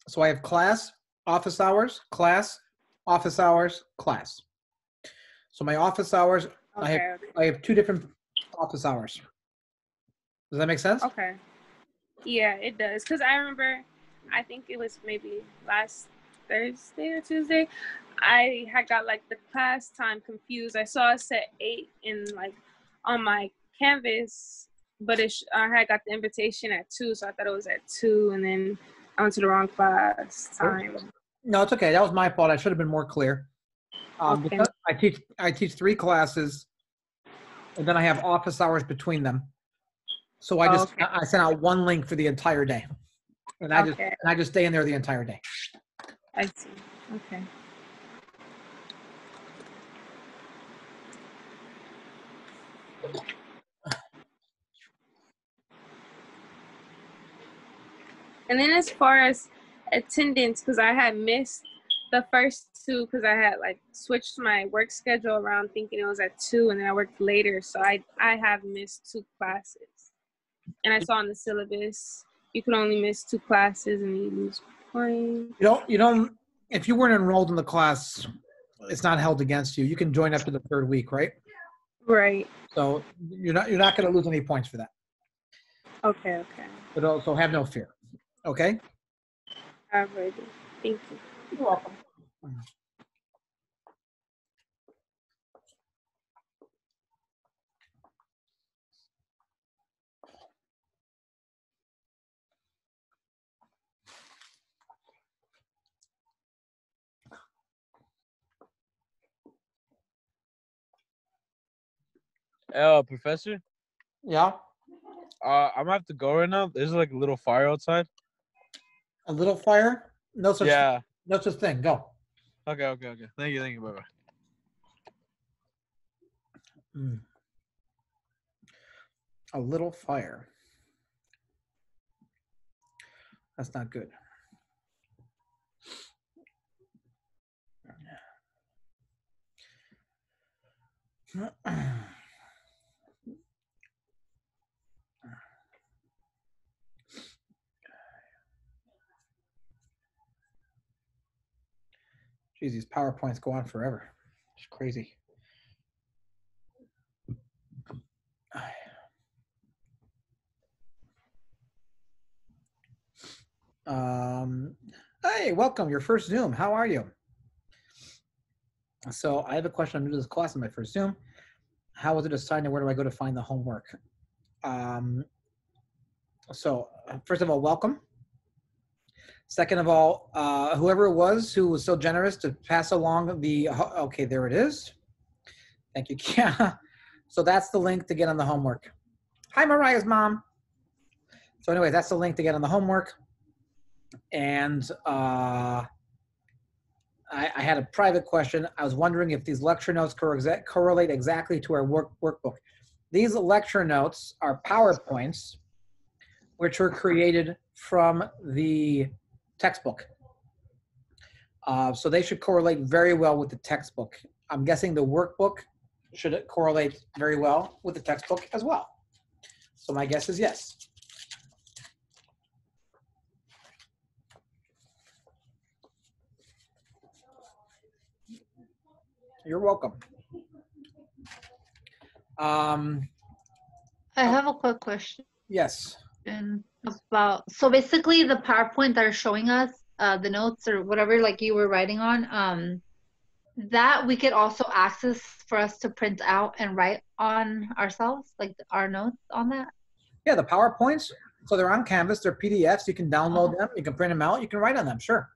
So I have class, office hours, class, office hours, class. So my office hours, Okay. I have 2 different office hours. Does that make sense? Okay. Yeah, it does. Because I remember, I think it was maybe last Thursday or Tuesday, I had got like the class time confused. I saw it set 8 in like on my Canvas, but I had got the invitation at 2, so I thought it was at 2, and then I went to the wrong class time. No, it's okay. That was my fault. I should have been more clear. Okay. Because I teach 3 classes, and then I have office hours between them. So I sent out one link for the entire day, and I just stay in there the entire day. I see. Okay. And then as far as attendance, because I had missed the first 2 because I had like switched my work schedule around thinking it was at 2, and then I worked later. So I have missed 2 classes. And I saw in the syllabus, you can only miss 2 classes and you lose points. You don't, if you weren't enrolled in the class, it's not held against you. You can join up to the 3rd week, right? Right. So you're not going to lose any points for that. Okay. But also have no fear. Okay? Alrighty. Thank you. You're welcome. Professor, Yeah. I'm gonna have to go right now. There's like a little fire outside. A little fire? No such Yeah. no such thing. Go. Okay. Thank you. Bye bye. A little fire. That's not good. Geez, these PowerPoints go on forever. It's crazy. Hey, welcome. Your first Zoom. How are you? So I have a question. I'm new to this class in my first Zoom. How was it assigned and where do I go to find the homework? So first of all, welcome. Second of all, whoever it was who was so generous to pass along the, okay, there it is. Thank you, Kiana. So that's the link to get on the homework. Hi, Mariah's mom. So anyway, that's the link to get on the homework. And I had a private question. I was wondering if these lecture notes correlate exactly to our workbook. These lecture notes are PowerPoints, which were created from the textbook. So they should correlate very well with the textbook. I'm guessing the workbook should correlate very well with the textbook as well. So my guess is yes. You're welcome. I have a quick question Yes. about, so basically the PowerPoint that are showing us, the notes or whatever, like you were writing on, that we could also access for us to print out and write on ourselves, like our notes on that? Yeah, the PowerPoints, so they're on Canvas, they're PDFs, you can download them, you can print them out, you can write on them, sure.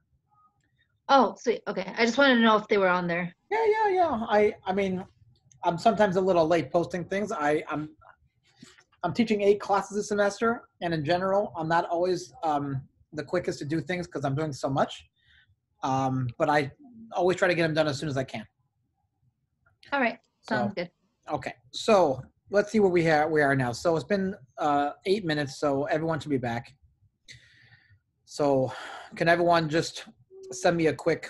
Oh, sweet, okay. I just wanted to know if they were on there. Yeah. I mean, I'm sometimes a little late posting things. I'm teaching 8 classes this semester, and in general, I'm not always the quickest to do things because I'm doing so much. But I always try to get them done as soon as I can. All right, sounds good. Okay, so let's see where we are now. So it's been 8 minutes, so everyone should be back. So can everyone just send me a quick,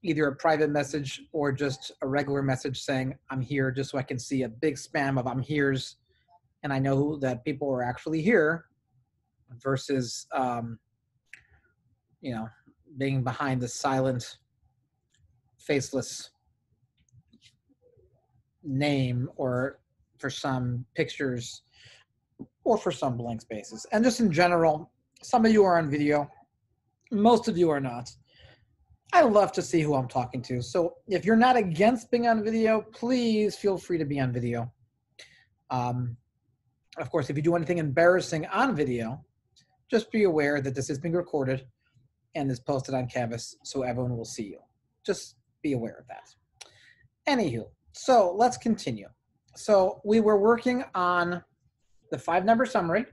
either a private message or just a regular message saying I'm here, just so I can see a big spam of I'm here's, and I know that people are actually here versus, you know, being behind the silent, faceless name, or for some pictures, or for some blank spaces. And just in general, some of you are on video, most of you are not. I love to see who I'm talking to. So if you're not against being on video, please feel free to be on video. Of course, if you do anything embarrassing on video, just be aware that this is being recorded and is posted on Canvas so everyone will see you. Just be aware of that. Anywho, so let's continue. So we were working on the 5-number summary,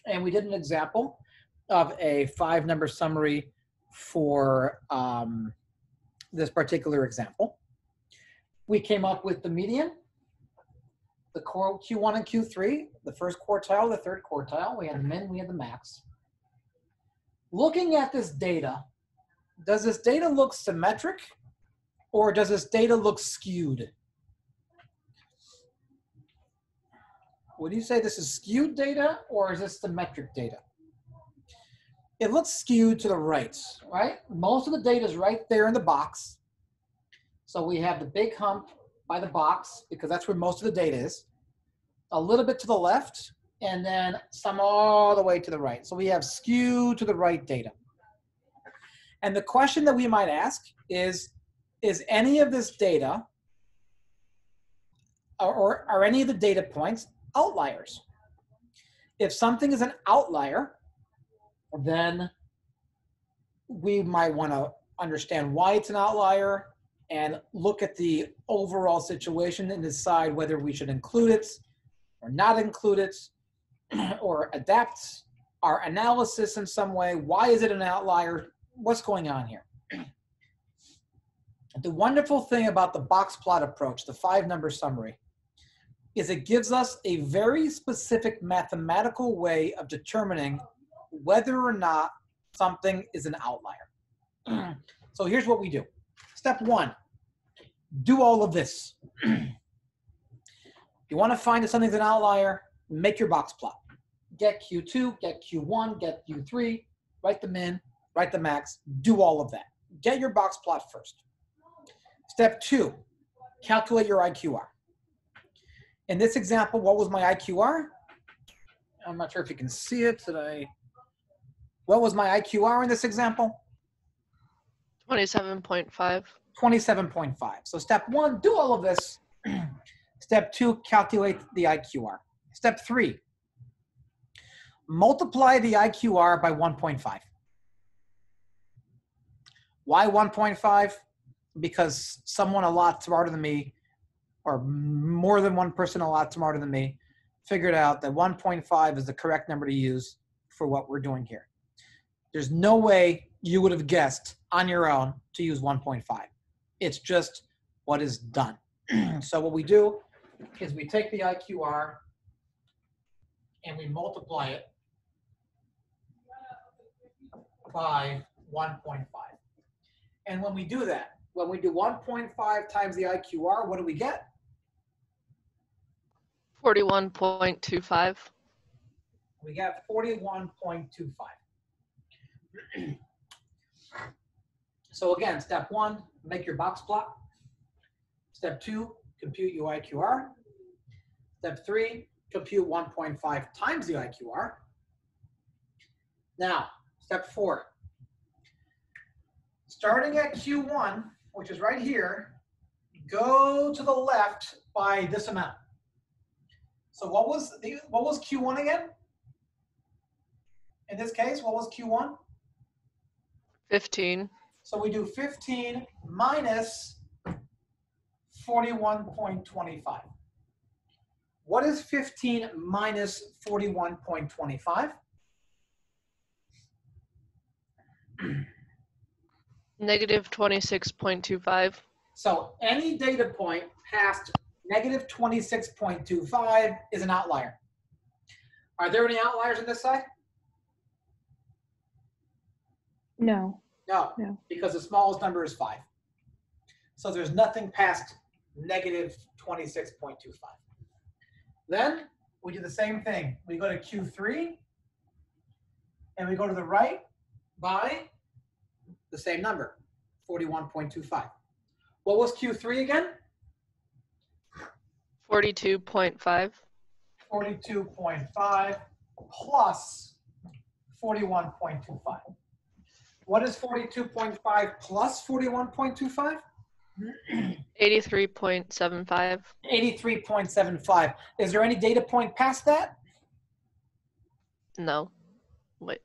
and we did an example of a 5-number summary for this particular example. We came up with the median, the core Q1 and Q3, the first quartile, the third quartile. We had the min, we had the max. Looking at this data, does this data look symmetric or does this data look skewed? Would you say this is skewed data or is this symmetric data? It looks skewed to the right? Most of the data is right there in the box. So we have the big hump by the box because that's where most of the data is. A little bit to the left and then some all the way to the right. So we have skewed to the right data. And the question that we might ask is any of this data or are any of the data points outliers? If something is an outlier, then we might want to understand why it's an outlier and look at the overall situation and decide whether we should include it or not include it or adapt our analysis in some way. Why is it an outlier? What's going on here? The wonderful thing about the box plot approach, the 5-number summary, is it gives us a very specific mathematical way of determining whether or not something is an outlier. So here's what we do. Step 1, do all of this. You want to find if something's an outlier, make your box plot. Get Q2, get Q1, get Q3, write the min, write the max, do all of that. Get your box plot first. Step 2, calculate your IQR. In this example, what was my IQR? I'm not sure if you can see it. What was my IQR in this example? 27.5. 27.5. So step 1, do all of this. Step 2, calculate the IQR. Step 3, multiply the IQR by 1.5. Why 1.5? Because someone a lot smarter than me, or more than one person a lot smarter than me, figured out that 1.5 is the correct number to use for what we're doing here. There's no way you would have guessed on your own to use 1.5. It's just what is done. So what we do is we take the IQR and we multiply it by 1.5. And when we do that, when we do 1.5 times the IQR, what do we get? 41.25. We get 41.25. So again, step 1, make your box plot. Step 2, compute your IQR. Step 3, compute 1.5 times the IQR. Now, step 4. Starting at Q1, which is right here, go to the left by this amount. So what was Q1 again? In this case, what was Q1? 15. So we do 15 minus 41.25. What is 15 minus 41.25? Negative 26.25. So any data point past negative 26.25 is an outlier. Are there any outliers on this side? No. No, No. because the smallest number is 5. So there's nothing past negative 26.25. Then we do the same thing. We go to Q3 and we go to the right by the same number, 41.25. What was Q3 again? 42.5. 42.5 plus 41.25. What is 42.5 plus 41.25? 83.75. 83.75. Is there any data point past that? No. Wait.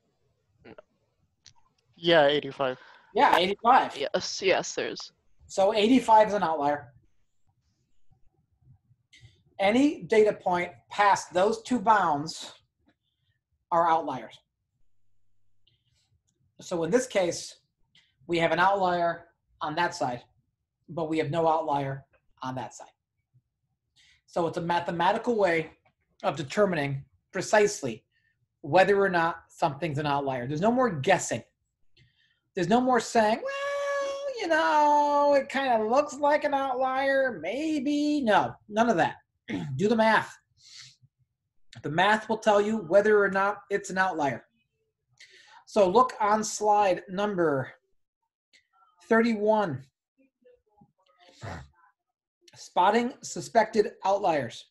Yeah, 85. Yeah, 85. Yes, there's. So 85 is an outlier. Any data point past those two bounds are outliers. So in this case, we have an outlier on that side, but we have no outlier on that side. So it's a mathematical way of determining precisely whether or not something's an outlier. There's no more guessing. There's no more saying, well, you know, it kind of looks like an outlier, maybe. No, none of that. Do the math. The math will tell you whether or not it's an outlier. So look on slide number 31. Spotting suspected outliers.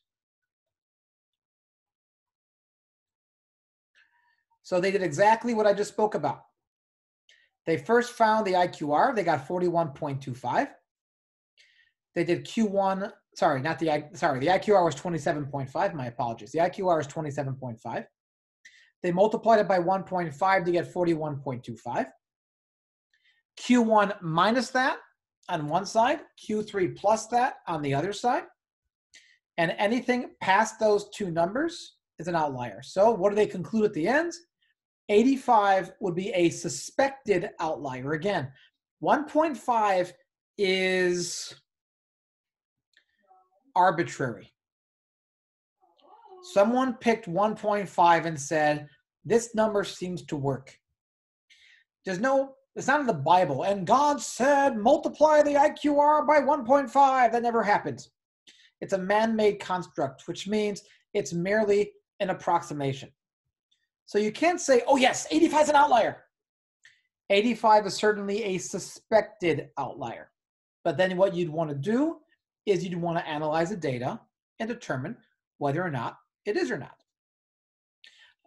So they did exactly what I just spoke about. They first found the IQR. They got 41.25. They did Q1. Sorry, not the IQR was 27.5. My apologies. The IQR is 27.5. They multiplied it by 1.5 to get 41.25. Q1 minus that on one side, Q3 plus that on the other side. And anything past those two numbers is an outlier. So what do they conclude at the end? 85 would be a suspected outlier. Again, 1.5 is arbitrary. Someone picked 1.5 and said, this number seems to work. It's not in the Bible. And God said, multiply the IQR by 1.5. That never happens. It's a man-made construct, which means it's merely an approximation. So you can't say, oh yes, 85 is an outlier. 85 is certainly a suspected outlier. But then what you'd want to do is you'd want to analyze the data and determine whether or not it is or not.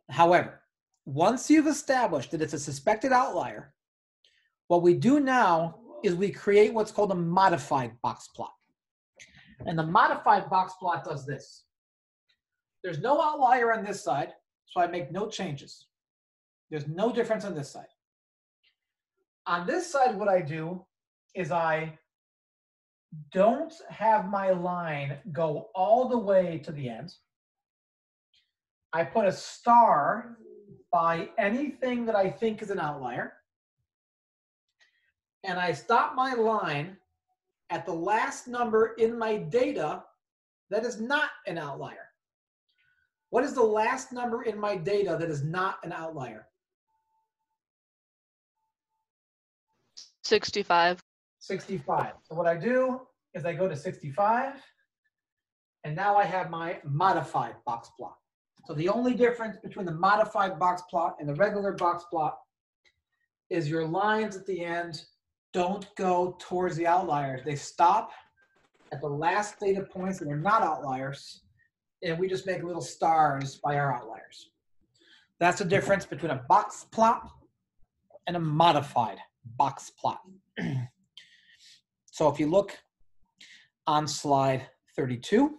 However, once you've established that it's a suspected outlier, what we do now is we create what's called a modified box plot. And the modified box plot does this. There's no outlier on this side, so I make no changes. There's no difference on this side. On this side, what I do is I don't have my line go all the way to the end. I put a star by anything that I think is an outlier. And I stop my line at the last number in my data that is not an outlier. What is the last number in my data that is not an outlier? 65. 65. So what I do is I go to 65, and now I have my modified box plot. So the only difference between the modified box plot and the regular box plot is your lines at the end don't go towards the outliers. They stop at the last data points that are not outliers, and we just make little stars by our outliers. That's the difference between a box plot and a modified box plot. So if you look on slide 32,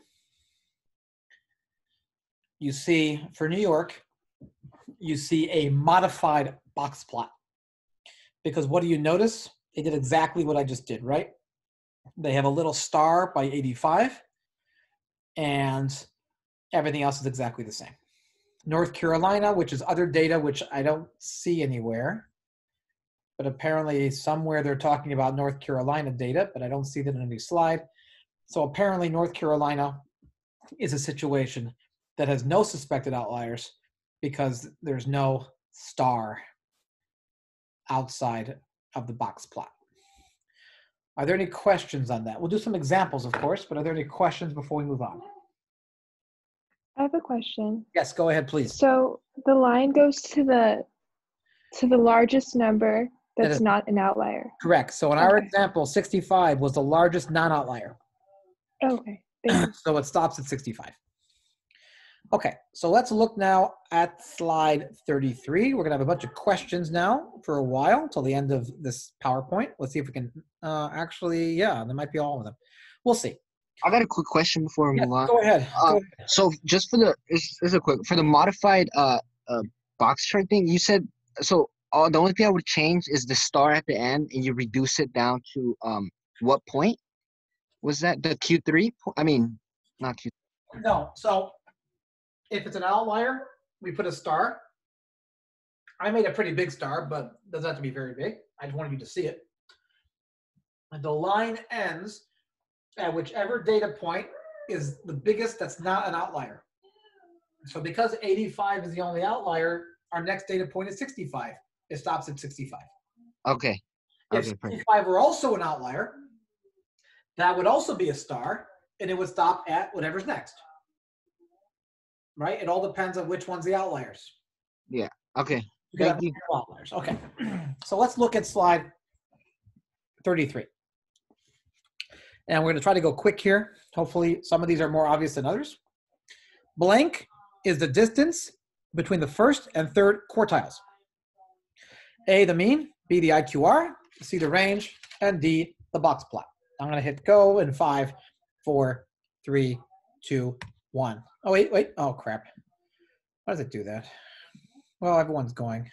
you see for New York, you see a modified box plot. Because what do you notice? They did exactly what I just did, right? They have a little star by 85, and everything else is exactly the same. North Carolina, which is other data, which I don't see anywhere, but apparently somewhere they're talking about North Carolina data, but I don't see that in any slide. So apparently North Carolina is a situation that has no suspected outliers because there's no star outside of the box plot. Are there any questions on that? We'll do some examples, of course, but are there any questions before we move on? I have a question. Yes, go ahead, please. So the line goes to the largest number that's not an outlier. Correct. So in our example, 65 was the largest non-outlier. Okay. So it stops at 65. Okay, so let's look now at slide 33. We're gonna have a bunch of questions now for a while till the end of this PowerPoint. Let's see if we can actually, yeah, there might be all of them. We'll see. I got a quick question before we move on. Go ahead. So just for the modified box chart thing, you said, so the only thing I would change is the star at the end, and you reduce it down to what point? Was that the Q3? I mean, not Q3. No, so if it's an outlier, we put a star. I made a pretty big star, but it doesn't have to be very big. I just wanted you to see it. And the line ends at whichever data point is the biggest that's not an outlier. So because 85 is the only outlier, our next data point is 65. It stops at 65. Okay. If 65 were also an outlier, that would also be a star, and it would stop at whatever's next. Right? It all depends on which one's the outliers. Yeah. Okay. Thank you. Outliers. Okay. So let's look at slide 33. And we're going to try to go quick here. Hopefully some of these are more obvious than others. Blank is the distance between the first and third quartiles. A, the mean, B, the IQR, C, the range, and D, the box plot. I'm going to hit go in 5, 4, 3, 2, 1. Oh, wait. Oh, crap. Why does it do that? Well, everyone's going,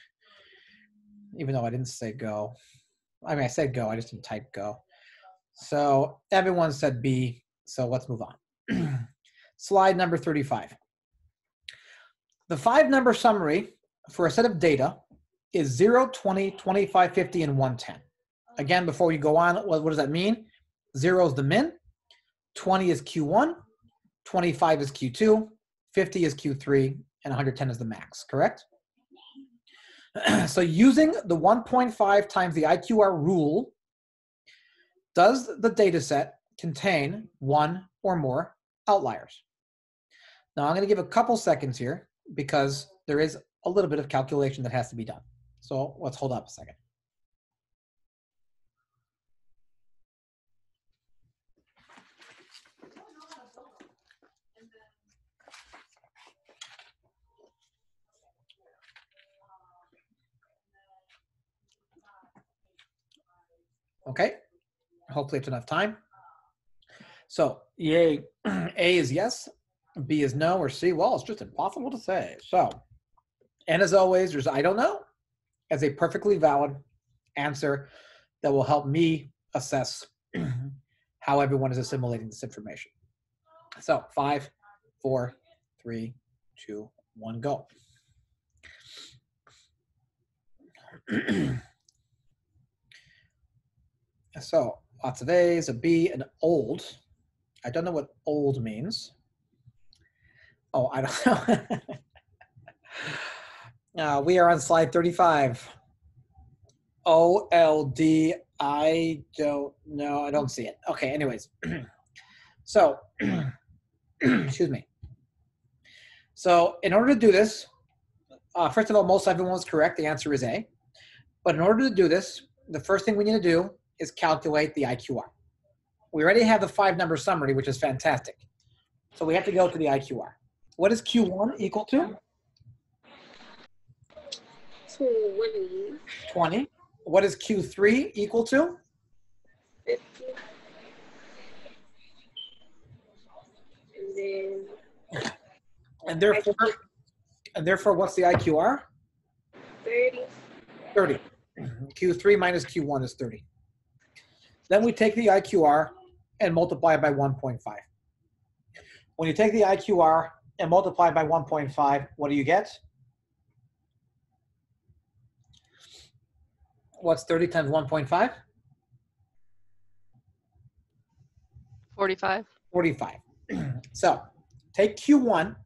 even though I didn't say go. I mean, I said go. I just didn't type go. So everyone said B. So let's move on. Slide number 35. The 5-number summary for a set of data is 0, 20, 25, 50, and 110. Again, before we go on, what does that mean? 0 is the min, 20 is Q1, 25 is Q2, 50 is Q3, and 110 is the max, correct? So using the 1.5 times the IQR rule, does the data set contain one or more outliers? Now I'm going to give a couple seconds here because there is a little bit of calculation that has to be done. So let's hold up a second. Okay, hopefully it's enough time. So A is yes, B is no, or C, well, it's just impossible to say. So, and as always, there's I don't know as a perfectly valid answer that will help me assess how everyone is assimilating this information. So 5, 4, 3, 2, 1, go. So lots of A's, a B, an old. I don't know what old means. Oh, I don't know. We are on slide 35. OLD, I don't know. I don't see it. Okay, anyways. So, excuse me. So in order to do this, first of all, most everyone was correct. The answer is A. But in order to do this, the first thing we need to do is calculate the IQR. We already have the 5-number summary, which is fantastic. So we have to go to the IQR. What is Q1 equal to? 20. What is Q3 equal to? 50. And therefore, what's the IQR? 30. 30. Q3 minus Q1 is 30. Then we take the IQR and multiply it by 1.5. When you take the IQR and multiply by 1.5, what do you get? What's 30 times 1.5? 45. 45. So take Q1.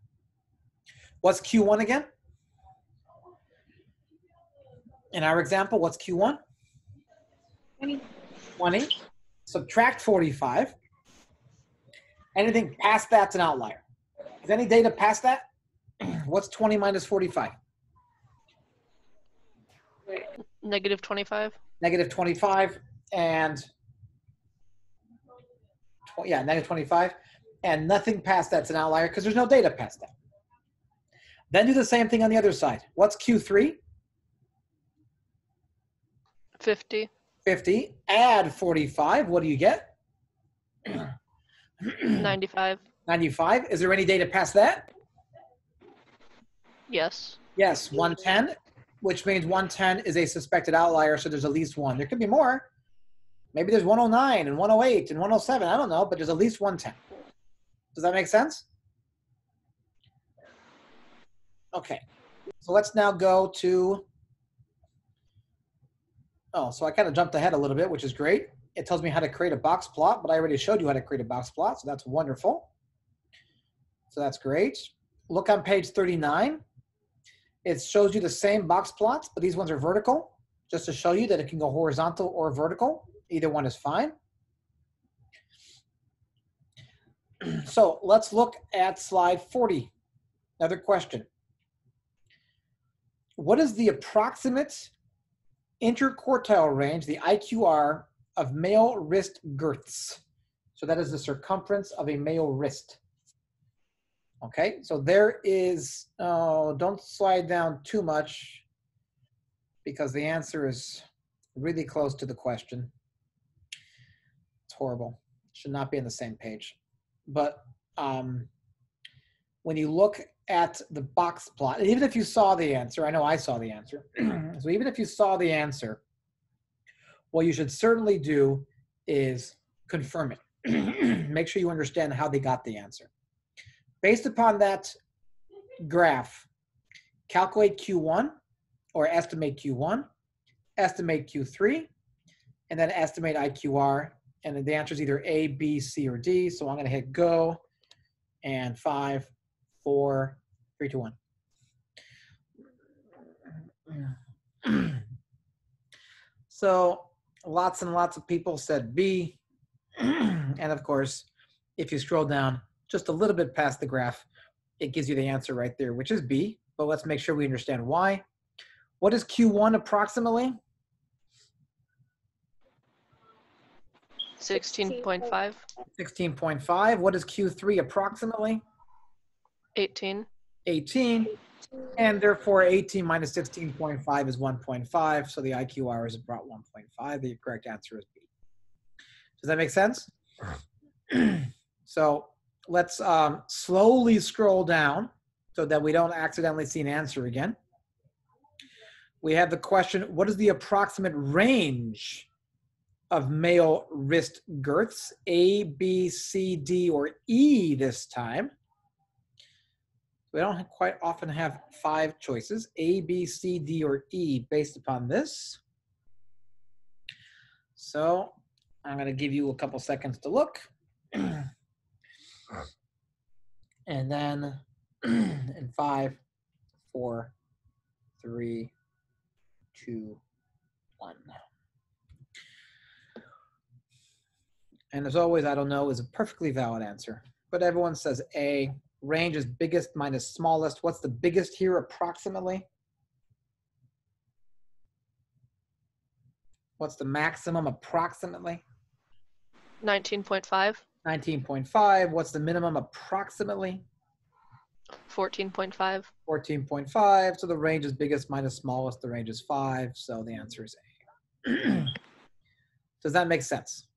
What's Q1 again? In our example, what's Q1? 20. Subtract 45. Anything past that's an outlier. Is any data past that? What's 20 minus 45? Negative 25. Negative 25 and negative 25. And nothing past that's an outlier because there's no data past that. Then do the same thing on the other side. What's Q3? 50. 50. Add 45. What do you get? 95. 95. Is there any data past that? Yes. Yes, 110, which means 110 is a suspected outlier, so there's at least one. There could be more. Maybe there's 109 and 108 and 107. I don't know, but there's at least 110. Does that make sense? Okay. So let's now go to, so I kind of jumped ahead a little bit, which is great. It tells me how to create a box plot, but I already showed you how to create a box plot, so that's wonderful. So that's great. Look on page 39. It shows you the same box plots, but these ones are vertical, just to show you that it can go horizontal or vertical. Either one is fine. So let's look at slide 40. Another question. What is the approximate interquartile range, the IQR, of male wrist girths? So that is the circumference of a male wrist. Okay, so there is, don't slide down too much because the answer is really close to the question. It's horrible. Should not be on the same page. But when you look at the box plot, and even if you saw the answer, I know I saw the answer. So even if you saw the answer, what you should certainly do is confirm it. Make sure you understand how they got the answer. Based upon that graph, calculate Q1 or estimate Q1, estimate Q3, and then estimate IQR. And the answer is either A, B, C, or D. So I'm going to hit go. And 5, 4, 3, 2, 1. So lots and lots of people said B. And of course, if you scroll down just a little bit past the graph, it gives you the answer right there, which is B. But let's make sure we understand why. What is Q1 approximately? 16.5. 16.5. What is Q3 approximately? 18. 18. And therefore 18 minus 16.5 is 1.5. So the IQR is about 1.5. The correct answer is B. Does that make sense? So let's slowly scroll down so that we don't accidentally see an answer again. We have the question, what is the approximate range of male wrist girths? A, B, C, D, or E this time. We don't quite often have 5 choices, A, B, C, D, or E based upon this. So I'm going to give you a couple seconds to look. And then in 5, 4, 3, 2, 1. And as always, I don't know is a perfectly valid answer. But everyone says A. Range is biggest minus smallest. What's the biggest here approximately? What's the maximum approximately? 19.5. 19.5. What's the minimum approximately? 14.5. 14.5. So the range is biggest minus smallest. The range is 5. So the answer is A. Does that make sense?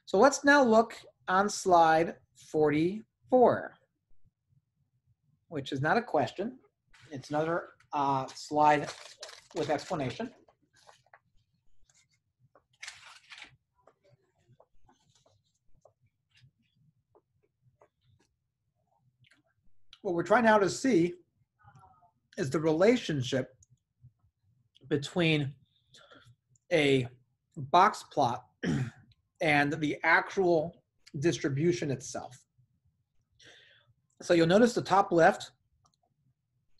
So let's now look on slide 44, which is not a question. It's another slide with explanation. What we're trying now to see is the relationship between a box plot and the actual distribution itself. So you'll notice the top left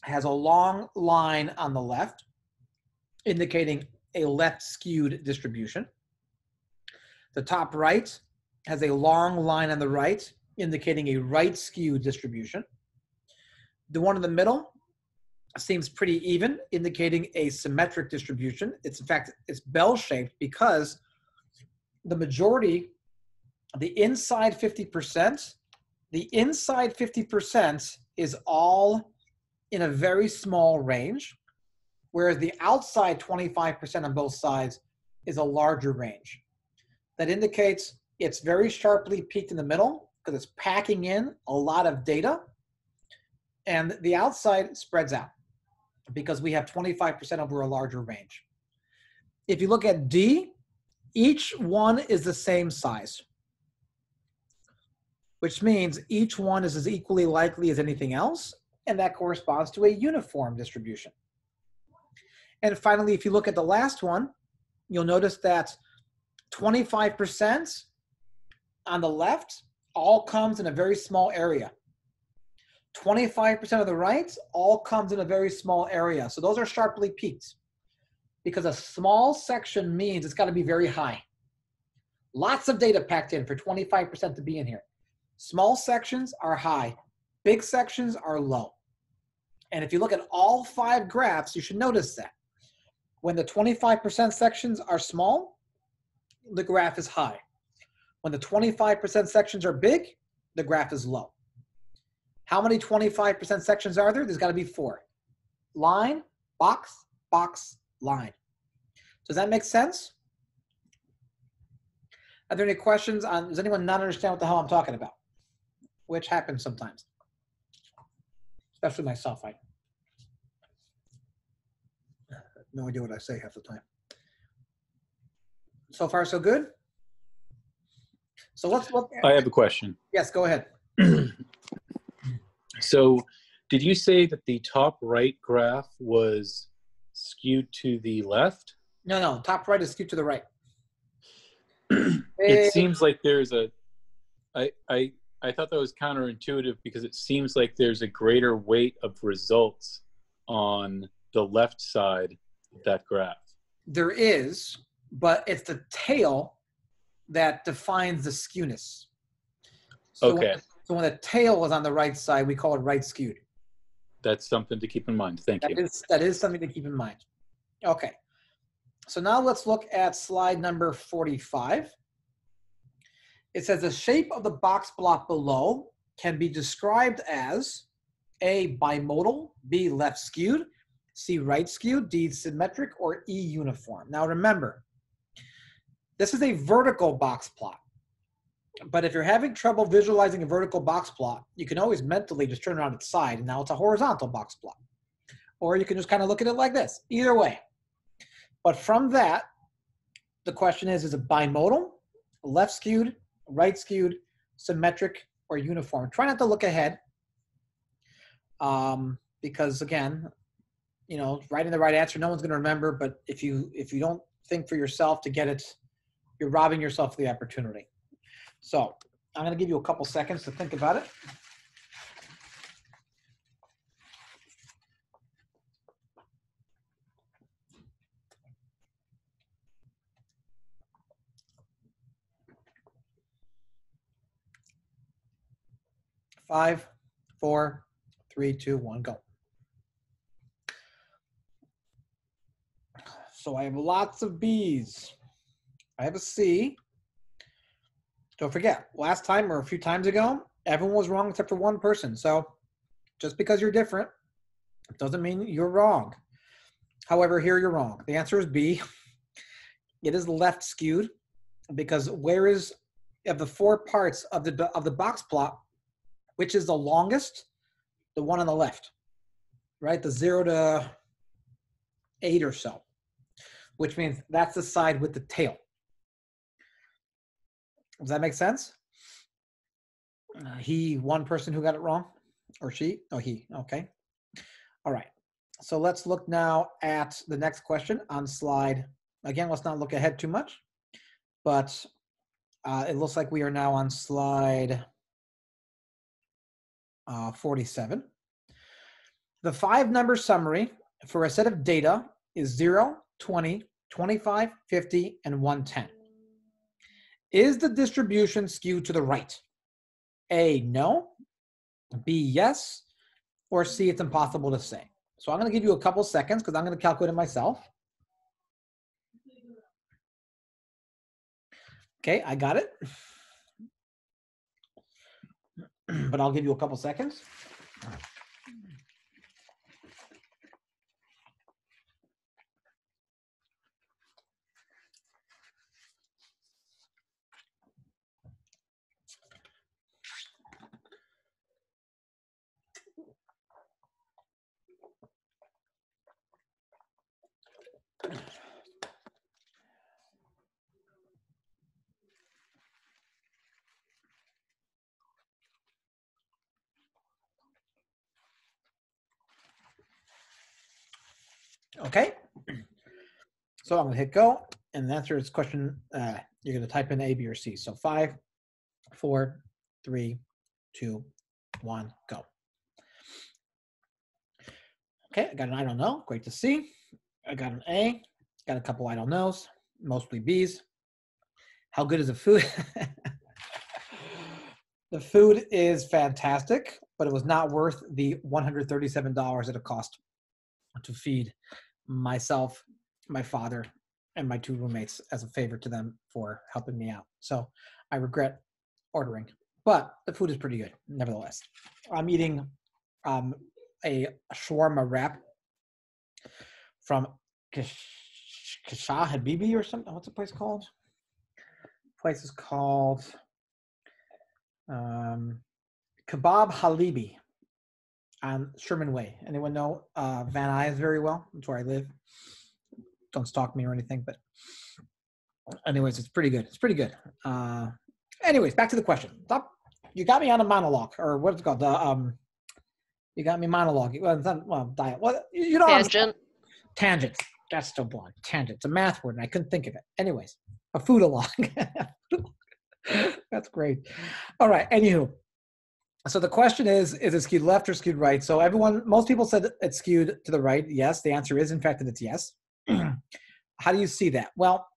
has a long line on the left, indicating a left skewed distribution. The top right has a long line on the right, indicating a right skewed distribution. The one in the middle seems pretty even, indicating a symmetric distribution. It's in fact, it's bell-shaped because the majority, the inside 50%, the inside 50% is all in a very small range, whereas the outside 25% on both sides is a larger range. That indicates it's very sharply peaked in the middle because it's packing in a lot of data, and the outside spreads out because we have 25% over a larger range. If you look at D, each one is the same size, which means each one is as equally likely as anything else, and that corresponds to a uniform distribution. And finally, if you look at the last one, you'll notice that 25% on the left all comes in a very small area. 25% of the right all comes in a very small area. So those are sharply peaked because a small section means it's got to be very high. Lots of data packed in for 25% to be in here. Small sections are high. Big sections are low. And if you look at all 5 graphs, you should notice that when the 25% sections are small, the graph is high. When the 25% sections are big, the graph is low. How many 25% sections are there? There's got to be 4. Line, box, box, line. Does that make sense? Are there any questions on, does anyone not understand what the hell I'm talking about? Which happens sometimes. Especially myself, I have no idea what I say half the time. So far, so good? So let's look at, I have a question. yes, go ahead. So did you say that the top right graph was skewed to the left? No, top right is skewed to the right. It seems like there's a, I thought that was counterintuitive because it seems like there's a greater weight of results on the left side of that graph. There is, but it's the tail that defines the skewness. So Okay. When the tail is on the right side, we call it right skewed. That's something to keep in mind. Thank you. That is something to keep in mind. Okay. So now let's look at slide number 45. It says the shape of the box plot below can be described as A, bimodal, B, left skewed, C, right skewed, D, symmetric, or E, uniform. Now remember, this is a vertical box plot. But if you're having trouble visualizing a vertical box plot, you can always mentally just turn it on its side, and now it's a horizontal box plot. Or you can just kind of look at it like this, either way. But from that, the question is it bimodal, left skewed, right skewed, symmetric, or uniform? Try not to look ahead, because again, you know, writing the right answer, no one's going to remember. But if you don't think for yourself to get it, you're robbing yourself of the opportunity. So I'm going to give you a couple seconds to think about it. Five, 4, 3, 2, 1, go. So I have lots of B's. I have a C. Don't forget, last time or a few times ago, everyone was wrong except for one person. So just because you're different doesn't mean you're wrong. However, here you're wrong. The answer is B. It is left skewed because where is, of the 4 parts of the box plot, which is the longest? The one on the left, right? The 0 to 8 or so, which means that's the side with the tail. Does that make sense? One person who got it wrong, or she? Oh, he. Okay. All right. So let's look now at the next question on slide. Again, let's not look ahead too much, but it looks like we are now on slide 47. The 5-number summary for a set of data is 0, 20, 25, 50, and 110. Is the distribution skewed to the right? A, no. B, yes. Or C, it's impossible to say. So I'm going to give you a couple seconds because I'm going to calculate it myself. Okay, I got it. But I'll give you a couple seconds. Okay, so I'm going to hit go, and the answer is question, you're going to type in A, B, or C. So 5, 4, 3, 2, 1, go. Okay, I got an I don't know, great to see. I got an A, got a couple I don't knows, mostly B's. How good is the food? The food is fantastic, but it was not worth the $137 that it cost to feed myself, my father, and my 2 roommates as a favor to them for helping me out. So I regret ordering, but the food is pretty good nevertheless. I'm eating a shawarma wrap from Shah Habibi or something. What's the place called? Place is called Kebab Halibi on Sherman Way. Anyone know Van Nuys very well? That's where I live. Don't stalk me or anything, but anyways, it's pretty good. It's pretty good. Anyways, back to the question. Stop. You got me on a monologue, or what's it called? You got me monologue. Well, it's not, well, diet. What you don't Tangent. Tangent. That's still blonde. Tangent. It's a math word, and I couldn't think of it. Anyways, a foodalog. That's great. All right. Anywho, so the question is it skewed left or skewed right? So most people said it's skewed to the right. Yes. The answer is, in fact, that it's yes. How do you see that? Well,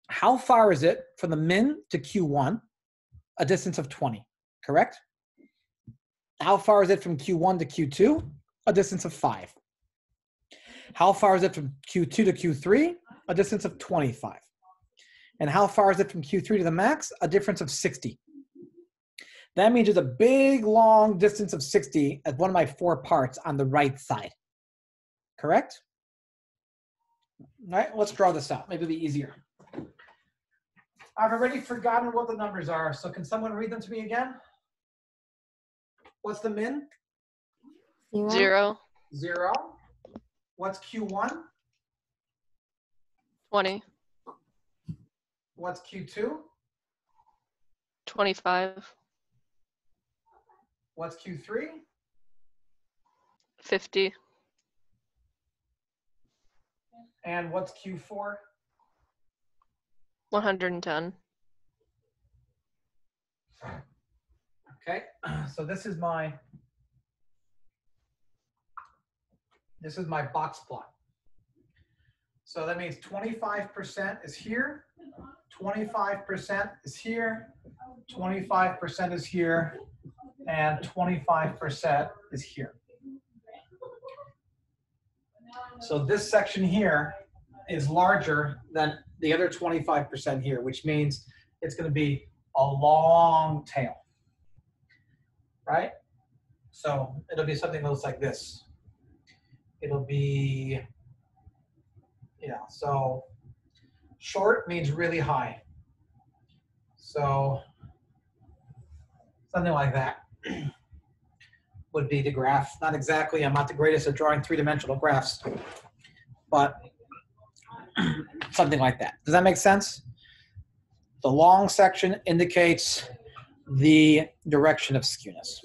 how far is it from the min to Q1? A distance of 20, correct? How far is it from Q1 to Q2? A distance of 5. How far is it from Q2 to Q3? A distance of 25. And how far is it from Q3 to the max? A difference of 60. That means there's a big, long distance of 60 as one of my 4 parts on the right side. Correct? All right, let's draw this out. Maybe it'll be easier. I've already forgotten what the numbers are, so can someone read them to me again? What's the min? 0. 0. What's Q1? 20. What's Q2? 25. What's Q3? 50. And what's Q4? 110. Okay, so this is my box plot. So that means 25% is here, 25% is here, 25% is here, and 25% is here. So this section here is larger than the other 25% here, which means it's going to be a long tail, right? So it'll be something that looks like this. It'll be, yeah, so short means really high. So something like that would be the graph. Not exactly, I'm not the greatest at drawing 3-dimensional graphs, but something like that. Does that make sense? The long section indicates the direction of skewness.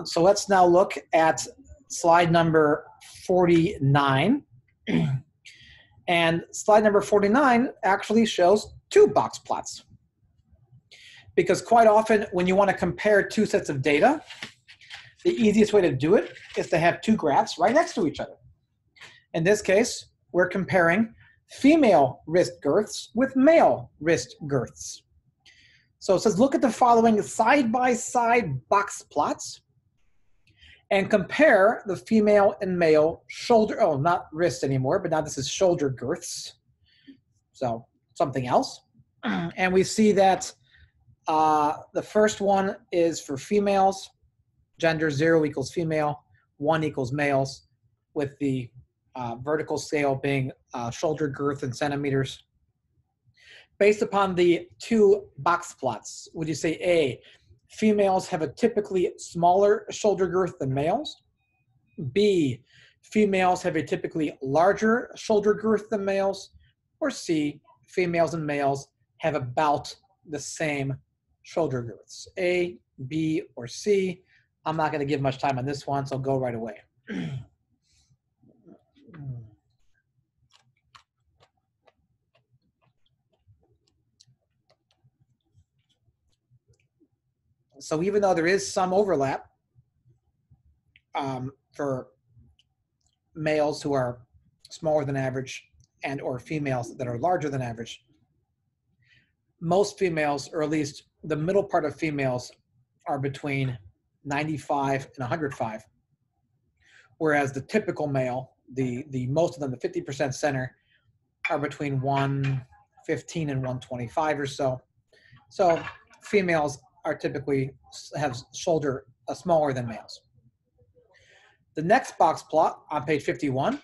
So let's now look at slide number 49. And slide number 49 actually shows 2 box plots. Because quite often when you want to compare 2 sets of data, the easiest way to do it is to have 2 graphs right next to each other. In this case, we're comparing female wrist girths with male wrist girths. So it says, look at the following side-by-side box plots and compare the female and male shoulder, oh, not wrist anymore, but now this is shoulder girths. So something else. And we see that the first one is for females, gender 0 equals female, 1 equals males, with the vertical scale being shoulder girth in centimeters. Based upon the 2 box plots, would you say A, females have a typically smaller shoulder girth than males? B, females have a typically larger shoulder girth than males? Or C, females and males have about the same shoulder girths? A, B, or C? I'm not going to give much time on this one, so I'll go right away. So even though there is some overlap for males who are smaller than average and or females that are larger than average, most females, or at least the middle part of females, are between 95 and 105, whereas the typical male, the most of them, the 50% center, are between 115 and 125 or so. So females are typically have shoulder smaller than males. The next box plot on page 51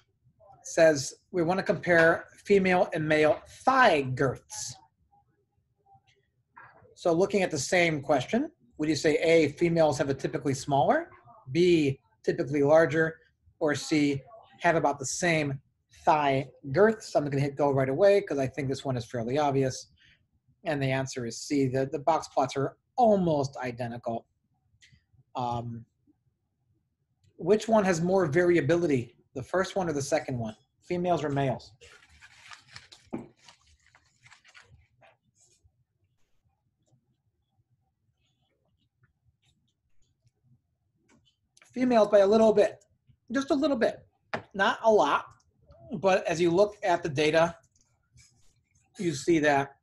says we want to compare female and male thigh girths. So looking at the same question, would you say A, females have a typically smaller, B, typically larger, or C, have about the same thigh girths? I'm going to hit go right away because I think this one is fairly obvious. And the answer is C. The box plots are almost identical. Which one has more variability, the first one or the second one? Females or males? Females by a little bit, just a little bit, not a lot, but as you look at the data, you see that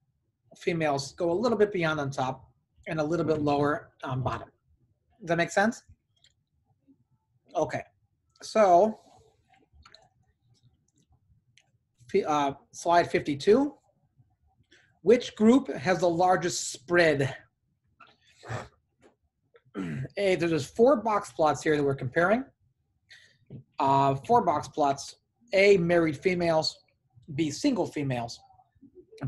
females go a little bit beyond on top and a little bit lower on bottom. Does that make sense? Okay, so slide 52. Which group has the largest spread? A, there's 4 box plots here that we're comparing. 4 box plots. A, married females. B, single females.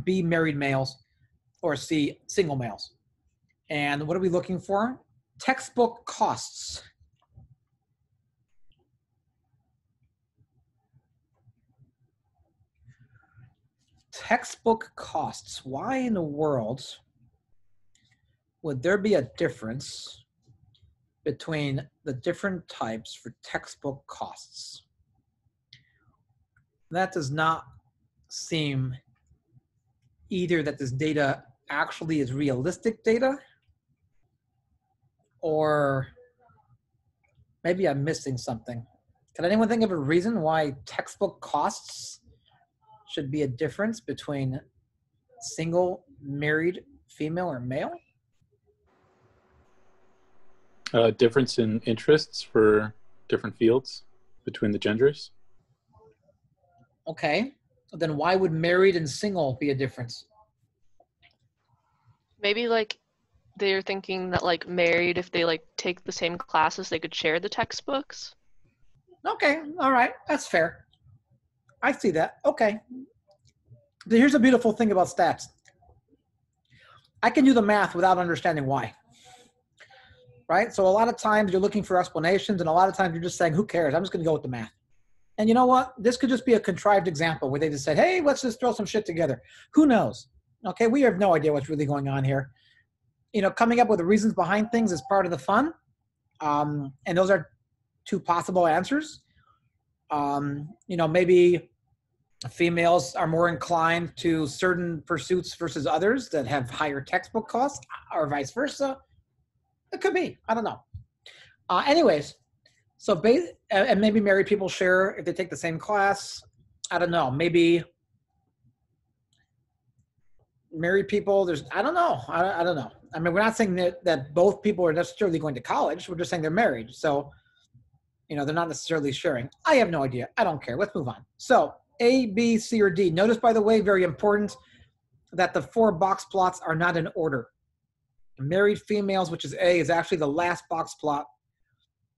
B, married males. Or C, single males. And what are we looking for? Textbook costs. Textbook costs. Why in the world would there be a difference between the different types for textbook costs? That does not seem either that this data actually is realistic data, or maybe I'm missing something. Can anyone think of a reason why textbook costs should be a difference between single, married, female, or male? Difference in interests for different fields between the genders. Okay, then why would married and single be a difference? Maybe like they're thinking that like married, if they like take the same classes, they could share the textbooks. Okay, all right, that's fair. I see that. Okay. But here's a beautiful thing about stats. I can do the math without understanding why. Right? So a lot of times you're looking for explanations, and a lot of times you're just saying, who cares? I'm just going to go with the math. And you know what? This could just be a contrived example where they just said, hey, let's just throw some shit together. Who knows? Okay, we have no idea what's really going on here. You know, coming up with the reasons behind things is part of the fun. And those are 2 possible answers. You know, maybe females are more inclined to certain pursuits versus others that have higher textbook costs, or vice versa. It could be. I don't know. Anyways, so and maybe married people share if they take the same class. I don't know. Maybe married people, I don't know. I don't know. I mean, we're not saying that both people are necessarily going to college. We're just saying they're married. So, you know, they're not necessarily sharing. I have no idea. I don't care. Let's move on. So A, B, C, or D. Notice, by the way, very important, that the 4 box plots are not in order. Married females, which is A, is actually the last box plot.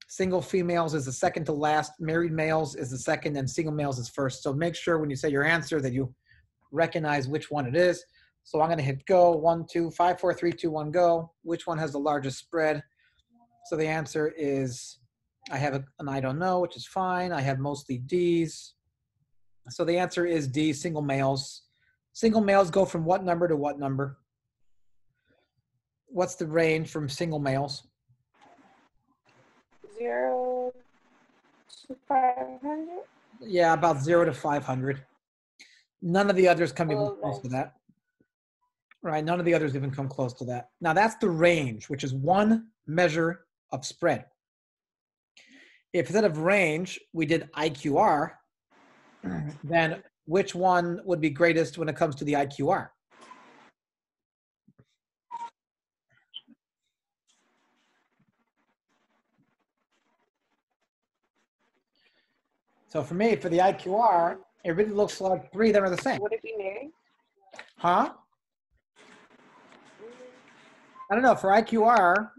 Single females is the second to last. Married males is the second, and single males is first. So make sure when you say your answer that you recognize which one it is. So I'm going to hit go. 1, 2, 5, 4, 3, 2, 1, go. Which one has the largest spread? So the answer is, I have an I don't know, which is fine. I have mostly D's. So the answer is D, single males. Single males go from what number to what number? What's the range from single males? 0 to 500. Yeah, about 0 to 500. None of the others come even close to that. Right, none of the others even come close to that. Now that's the range, which is one measure of spread. If instead of range, we did IQR, then which one would be greatest when it comes to the IQR? So for me, for the IQR, it really looks like 3 of them are the same. Would it be married? Huh? I don't know. For IQR,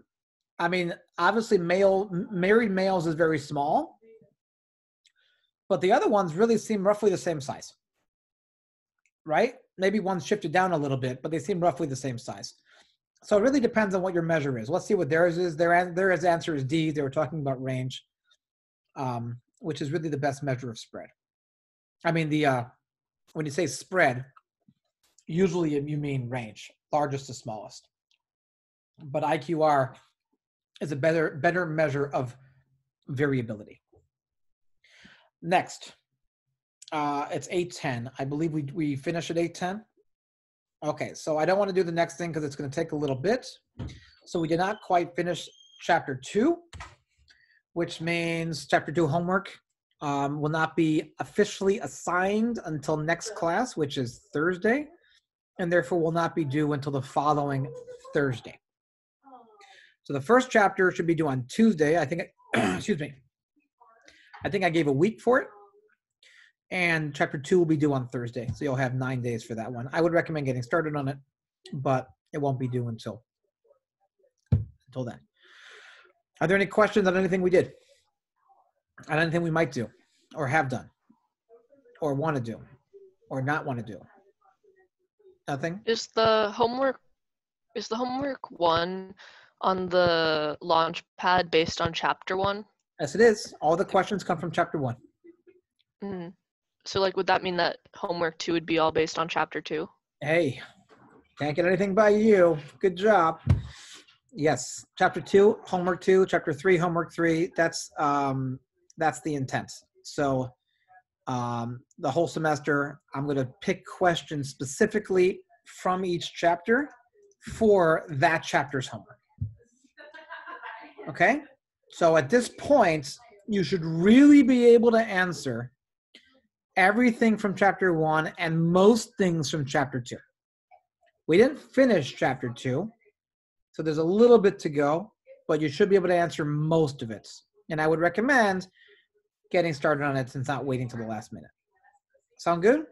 I mean, obviously married males is very small. but the other ones really seem roughly the same size, right? Maybe one's shifted down a little bit, but they seem roughly the same size. So it really depends on what your measure is. Let's see what theirs is. Their answer is D. They were talking about range, which is really the best measure of spread. I mean, when you say spread, usually you mean range, largest to smallest. But IQR is a better measure of variability. Next, it's 8:10. I believe we finished at 8:10. Okay, so I don't want to do the next thing because it's going to take a little bit. So we did not quite finish chapter 2, which means chapter 2 homework will not be officially assigned until next class, which is Thursday, and therefore will not be due until the following Thursday. So the first chapter should be due on Tuesday. I think, excuse me. I think I gave a week for it. And chapter 2 will be due on Thursday. So you'll have 9 days for that one. I would recommend getting started on it, but it won't be due until then. Are there any questions on anything we did? On anything we might do or have done or want to do or not want to do? Nothing? Is the homework one on the launch pad based on chapter 1? Yes, it is. All the questions come from chapter 1. Mm. So like, would that mean that homework 2 would be all based on chapter 2? Hey, can't get anything by you. Good job. Yes, chapter 2, homework 2, chapter 3, homework 3. That's the intent. So the whole semester, I'm going to pick questions specifically from each chapter for that chapter's homework. Okay? So at this point, you should really be able to answer everything from chapter 1 and most things from chapter 2. We didn't finish chapter 2, so there's a little bit to go, but you should be able to answer most of it. And I would recommend getting started on it since not waiting till the last minute. Sound good?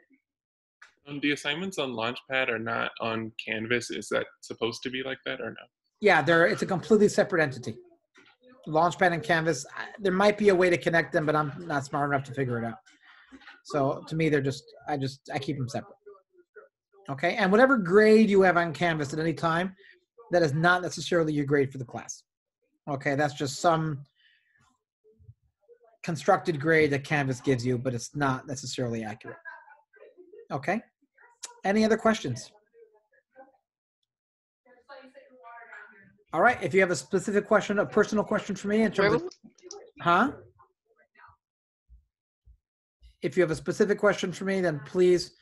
The assignments on Launchpad are not on Canvas. Is that supposed to be like that or no? Yeah, it's a completely separate entity. Launchpad and Canvas, there might be a way to connect them, but I'm not smart enough to figure it out. So to me, I keep them separate. Okay, and whatever grade you have on Canvas at any time, that is not necessarily your grade for the class. Okay, that's just some constructed grade that Canvas gives you, but it's not necessarily accurate. Okay, any other questions? All right, if you have a specific question, a personal question for me in terms of, if you have a specific question for me, then please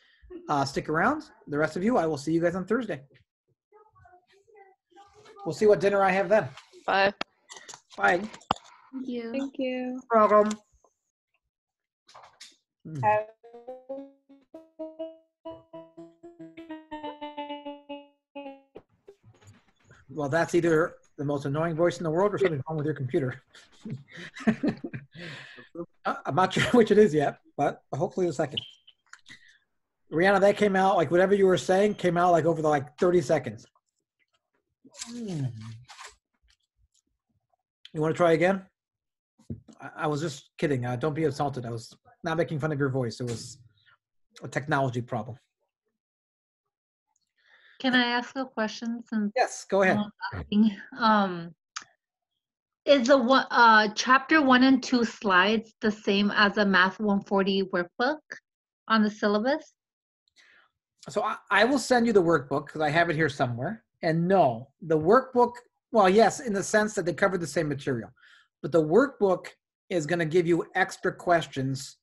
stick around. The rest of you, I will see you guys on Thursday. We'll see what dinner I have then. Bye. Bye. Thank you. Thank you. No problem. Well, that's either the most annoying voice in the world or something wrong with your computer. I'm not sure which it is yet, but hopefully in a second. Rihanna, that came out, like whatever you were saying came out like over the 30 seconds. You want to try again? I was just kidding. Don't be insulted. I was not making fun of your voice. It was a technology problem. Can I ask a question? Yes, go ahead. Is the chapter 1 and 2 slides the same as a Math 140 workbook on the syllabus? So I will send you the workbook because I have it here somewhere. And no, the workbook, well, yes, in the sense that they cover the same material. But the workbook is going to give you extra questions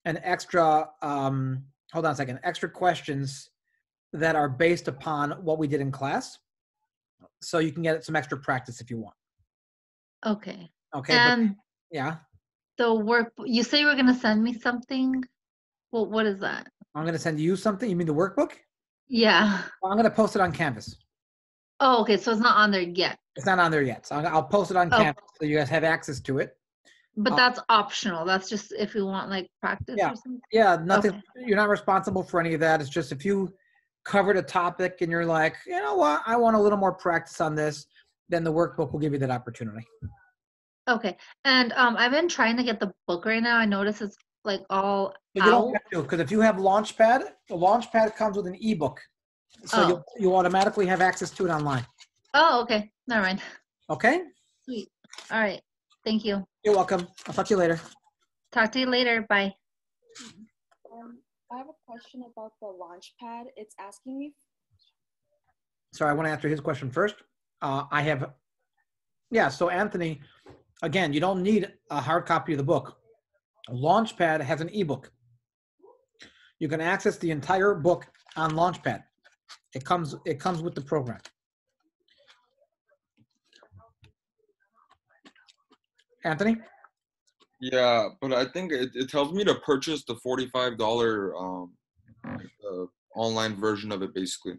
and extra, hold on a second, extra questions that are based upon what we did in class. So you can get some extra practice if you want. Okay. Okay. And yeah. the work, you say you were going to send me something? Well, what is that? I'm going to send you something. You mean the workbook? Yeah. Well, I'm going to post it on Canvas. Oh, okay. So it's not on there yet. It's not on there yet. So I'll post it on Canvas so you guys have access to it. But that's optional. That's just if you want practice or something? Yeah, nothing. Okay. You're not responsible for any of that. It's just if you covered a topic and you're like, you know what, I want a little more practice on this, then the workbook will give you that opportunity. Okay. And I've been trying to get the book right now. I notice it's like all But you don't out? have to, because if you have Launchpad, the Launchpad comes with an ebook. So you automatically have access to it online. Oh, okay. Never mind. Okay? Sweet. All right. Thank you. You're welcome. I'll talk to you later. Talk to you later. Bye. I have a question about the Launchpad. It's asking me. Sorry, I want to answer his question first. So Anthony, again, you don't need a hard copy of the book. Launchpad has an ebook. You can access the entire book on Launchpad. It comes with the program. Anthony? Yeah, but I think it tells me to purchase the $45 online version of it, basically.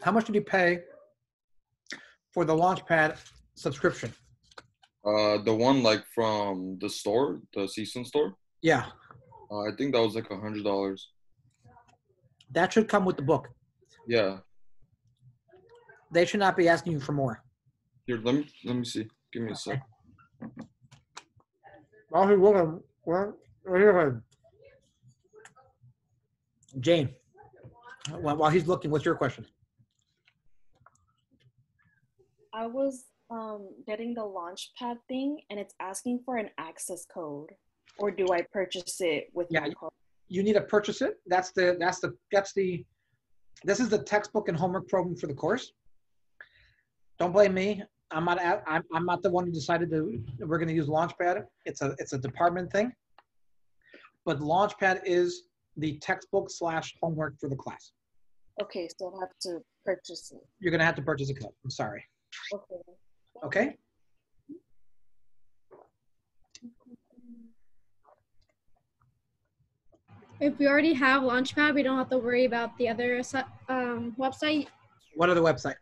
How much did you pay for the Launchpad subscription? The one like from the store, the Season store? Yeah. I think that was like $100. That should come with the book. Yeah. They should not be asking you for more. Here, let me see. Give me a sec. While he's looking, Jane, while he's looking, what's your question? I was getting the Launchpad thing, and it's asking for an access code, or do I purchase it with my card? You need to purchase it. This is the textbook and homework program for the course. Don't blame me. I'm not the one who decided we're going to use Launchpad. It's a department thing. But Launchpad is the textbook / homework for the class. Okay, so I'll have to purchase it. You're going to have to purchase a code. I'm sorry. Okay. Okay? If we already have Launchpad, we don't have to worry about the other website. What other website?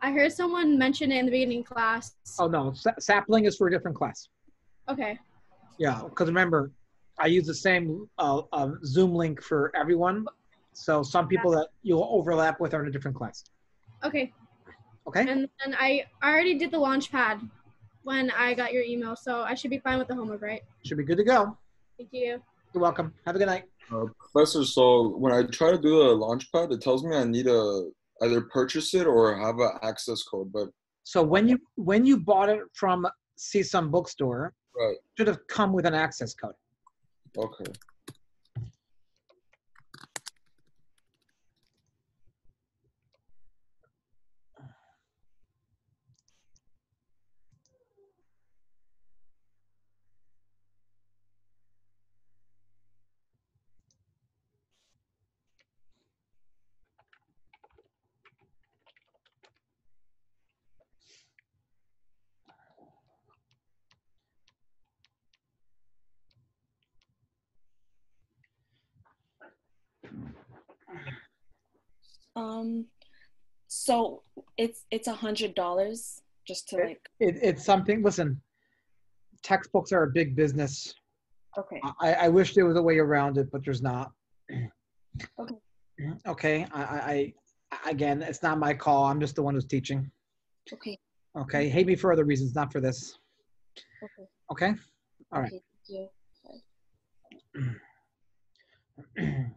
I heard someone mention it in the beginning class. Oh, no. Sapling is for a different class. Okay. Yeah, because remember, I use the same Zoom link for everyone. So some people that you'll overlap with are in a different class. Okay. Okay. And I already did the Launchpad when I got your email, so I should be fine with the homework, right? Should be good to go. Thank you. You're welcome. Have a good night. Professor, so when I try to do the Launchpad, it tells me I need to either purchase it or have an access code. But so when you bought it from CSUN Bookstore, right, it should have come with an access code. Okay. So it's $100 just to like. It's something. Listen, textbooks are a big business. Okay. I wish there was a way around it, but there's not. Okay. Okay. I again, it's not my call. I'm just the one who's teaching. Okay. Okay. Hate me for other reasons, not for this. Okay. Okay. All right. Okay, thank you. Bye.